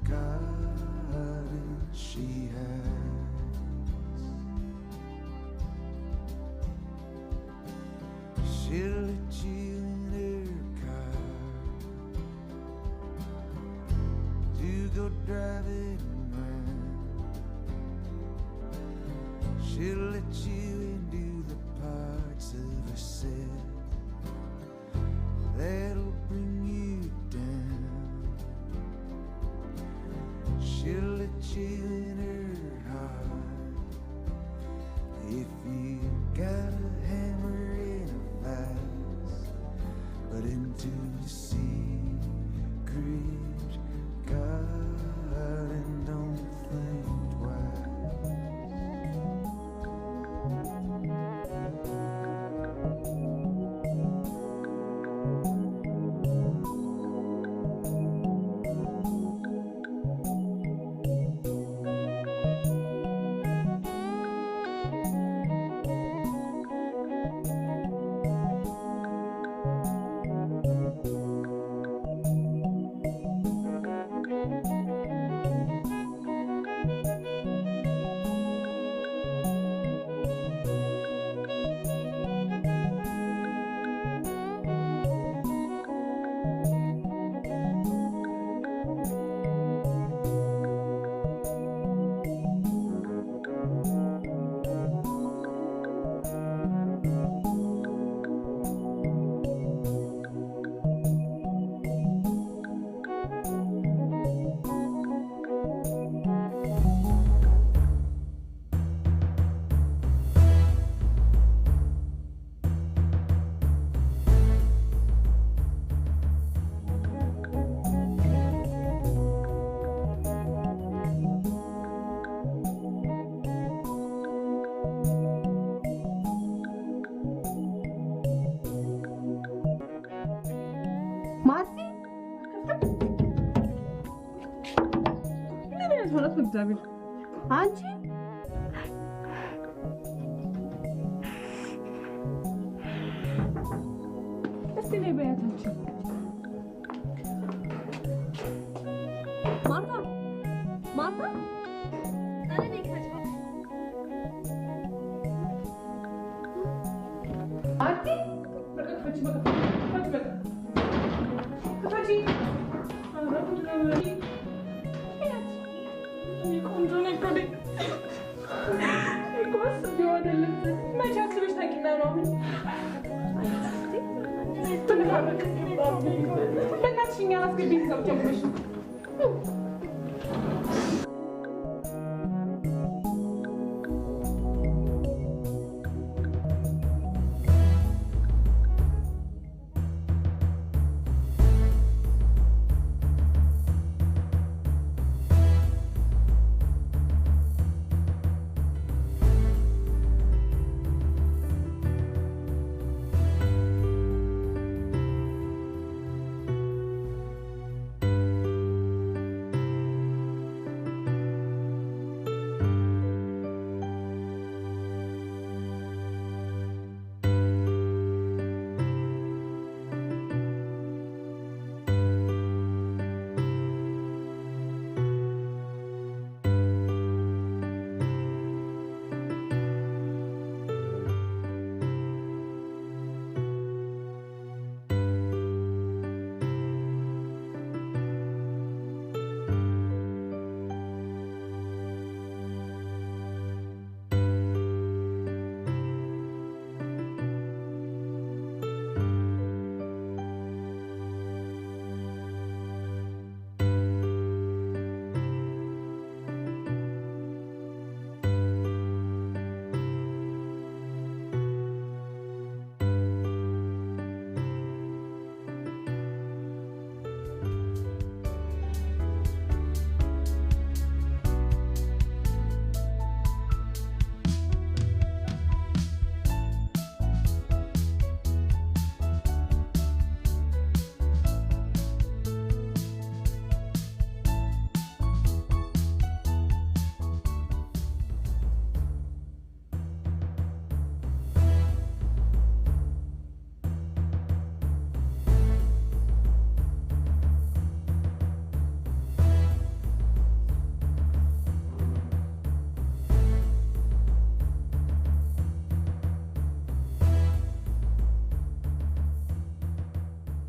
garden she hides. She'll let you in her car to go driving round. She'll let you into the parts of herself that'll bring you down. She'll let you in her heart if you got a hammer in a vase, but into the secret garden don't think twice. ማርቲ ምን አይነት ሆነት እግዚአብሔር አንቺ እስቲ ነይ በያት አንቺ ማርታ ማርታ ማርቲ በቃ ክፈቺ በቃ ክፈቺ በቃ ክፈቺ ኧረ ጉድ ነው በለኝ ቆንጆ ነኝ እኮ ነኝ እኮ አስቤው አይደለም መቼ አስበሽ ታውቂና ነው አሁን በእናትሽ እኛን አስገቢኝ እዛው ጀምረሽ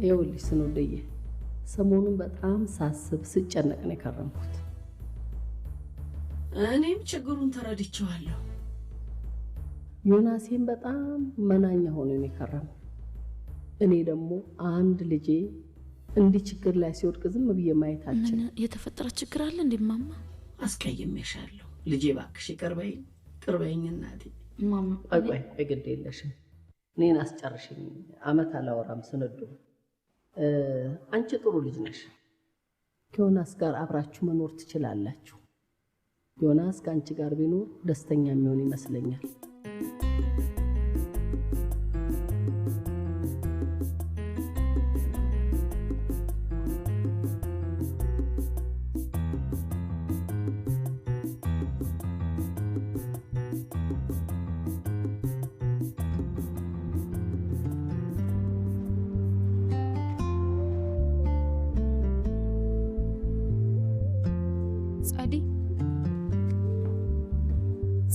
ይኸውልሽ ስንወደየ ሰሞኑን በጣም ሳስብ ስጨነቅ ነው የከረምኩት። እኔም ችግሩን ተረድቼዋለሁ። ዮናሴን በጣም መናኛ ሆኖ ነው የከረመው። እኔ ደግሞ አንድ ልጄ እንዲህ ችግር ላይ ሲወድቅ ዝም ብዬ ማየት አልችልም። ምን የተፈጠረ ችግር አለ እንዴ ማማ? አስቀይሜሻለሁ ልጄ፣ እባክሽ ይቅር በይኝ እናቴ። ማማ ቆይ ግድ የለሽም፣ እኔን አስጨርሽኝ። አመት አላወራም ስንዱ። አንቺ ጥሩ ልጅ ነሽ። ከዮናስ ጋር አብራችሁ መኖር ትችላላችሁ። ዮናስ ከአንቺ ጋር ቢኖር ደስተኛ የሚሆን ይመስለኛል።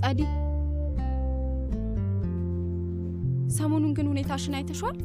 ጸዲ፣ ሰሞኑን ግን ሁኔታሽን አይተሽዋል?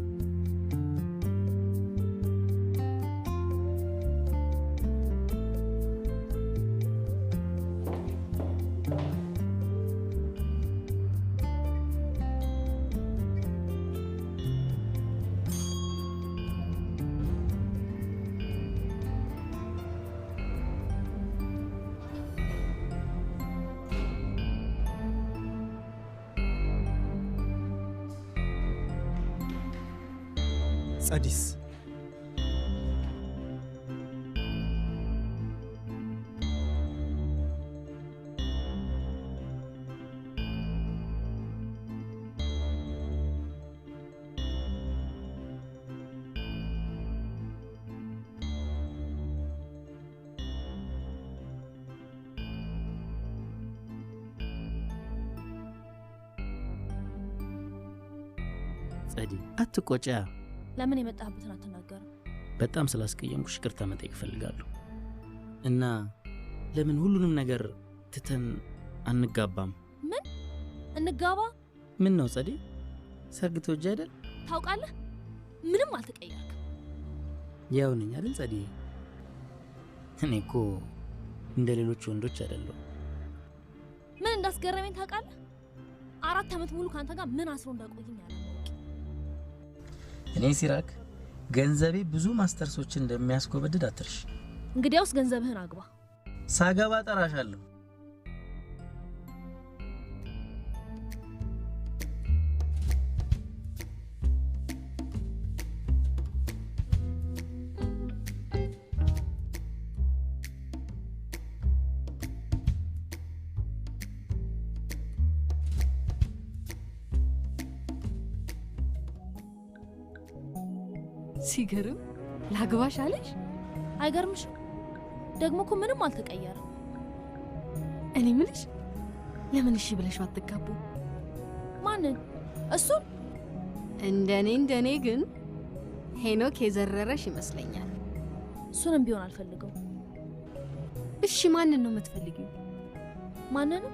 ጸዲስ ጸዲ አትቆጫ። ለምን የመጣህበትን አትናገርም? በጣም ስላስቀየምኩሽ ይቅርታ መጠየቅ እፈልጋለሁ። እና ለምን ሁሉንም ነገር ትተን አንጋባም? ምን እንጋባ? ምን ነው ጸዲ፣ ሰርግ ትወጂ አይደል? ታውቃለህ፣ ምንም አልተቀየርክም። ያው ነኝ አይደል ጸዲ? እኔ እኮ እንደ ሌሎች ወንዶች አይደለሁ። ምን እንዳስገረመኝ ታውቃለህ? 4 ዓመት ሙሉ ካንተ ጋር ምን አስሮ እንዳቆየኝ ያለ እኔ ሲራክ ገንዘቤ ብዙ ማስተርሶችን እንደሚያስጎበድድ አትርሽ። እንግዲያውስ ገንዘብህን አግባ። ሳገባ ጠራሻለሁ። ሲገርም ላግባሽ አለሽ? አይገርምሽም? ደግሞ እኮ ምንም አልተቀየረም። እኔ ምልሽ ለምን እሺ ብለሽ አትጋቡ? ማንን? እሱን? እንደኔ ግን ሄኖክ የዘረረሽ ይመስለኛል። እሱንም ቢሆን አልፈልገው። እሺ ማንን ነው የምትፈልጊው? ማንንም?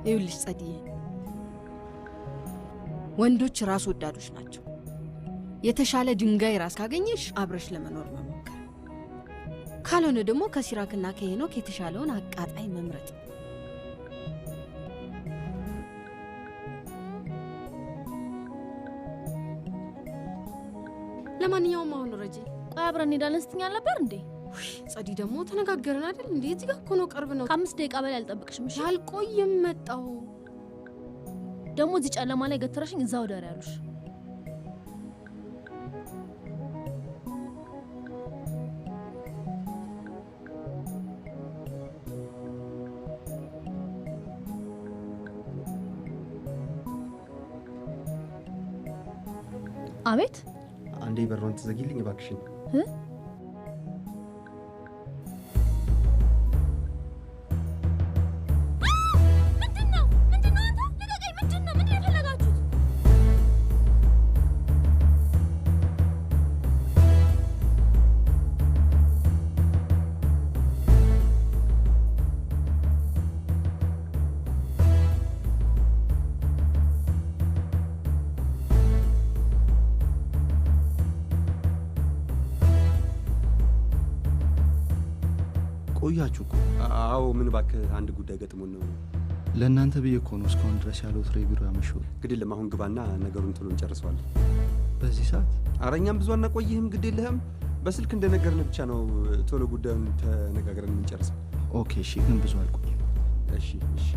ይኸውልሽ ጸዲዬ፣ ወንዶች ራስ ወዳዶች ናቸው። የተሻለ ድንጋይ ራስ ካገኘሽ አብረሽ ለመኖር መሞከር፣ ካልሆነ ደግሞ ከሲራክና ከሄኖክ የተሻለውን አቃጣይ መምረጥ። ለማንኛውም አሁን ረጂ፣ ቆይ አብረን እንሄዳለን ስትኝ አልነበር እንዴ? ጸዲ ደግሞ ተነጋገርን አይደል እንዴ? እዚህ ጋር እኮ ነው፣ ቅርብ ነው። ከ5 ደቂቃ በላይ አልጠብቅሽም። እሺ? አልቆይም፣ መጣሁ። ደግሞ እዚህ ጨለማ ላይ ገተረሽኝ እዛው ዳር ያሉሽ። አቤት። አንዴ በሩን ትዘጊልኝ እባክሽን? ቆያችሁ እኮ። አዎ ምን እባክህ አንድ ጉዳይ ገጥሞን ነው። ለእናንተ ብዬ እኮ ነው እስካሁን ድረስ ያለው ትሬ ቢሮ ያመሸው። ግድ የለም አሁን ግባና ነገሩን ቶሎ እንጨርሰዋለን። በዚህ ሰዓት? ኧረ እኛም ብዙ አናቆይህም፣ ግድ የለህም። በስልክ እንደነገርን ብቻ ነው ቶሎ ጉዳዩን ተነጋግረን የምንጨርሰው። ኦኬ እሺ፣ ግን ብዙ አልቆይም። እሺ እሺ።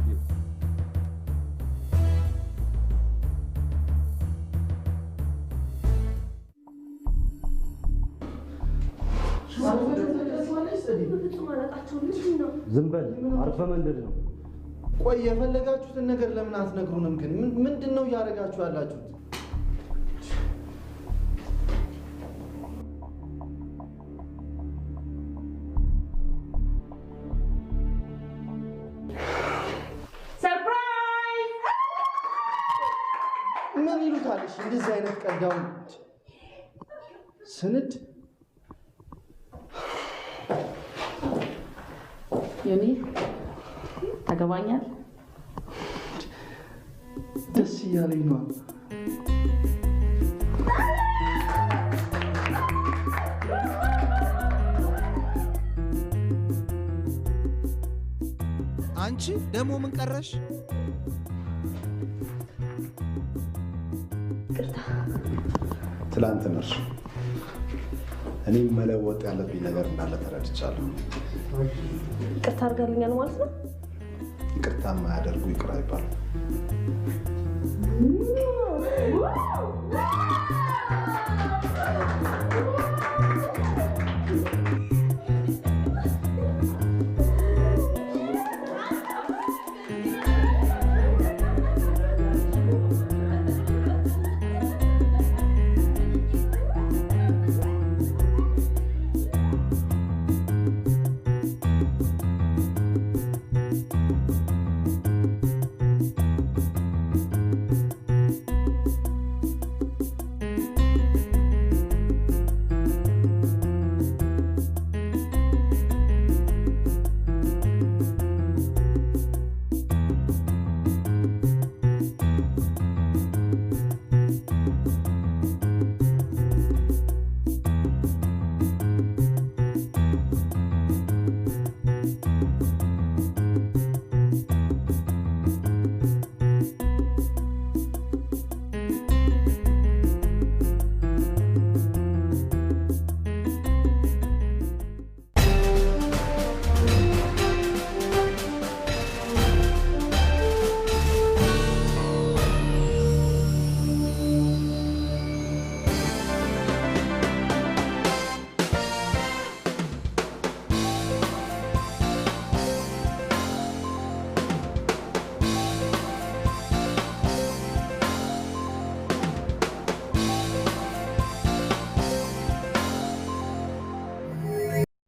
ዝም በል አርፈ መንደድ ነው። ቆይ የፈለጋችሁትን ነገር ለምን አትነግሩንም? ግን ምንድን ነው እያደረጋችሁ ያላችሁት? ምን ይሉታል? እሺ እንደዚህ አይነት ቀልዳው ስንድ ዮኒ ታገባኛል? ደስ እያለኝ ነው። አንቺ ደግሞ ምን ቀረሽ? ትላንት ነርሱ እኔም መለወጥ ያለብኝ ነገር እንዳለ ተረድቻለሁ። ይቅርታ አድርጋልኛል ማለት ነው? ይቅርታ የማያደርጉ ይቅር አይባሉ።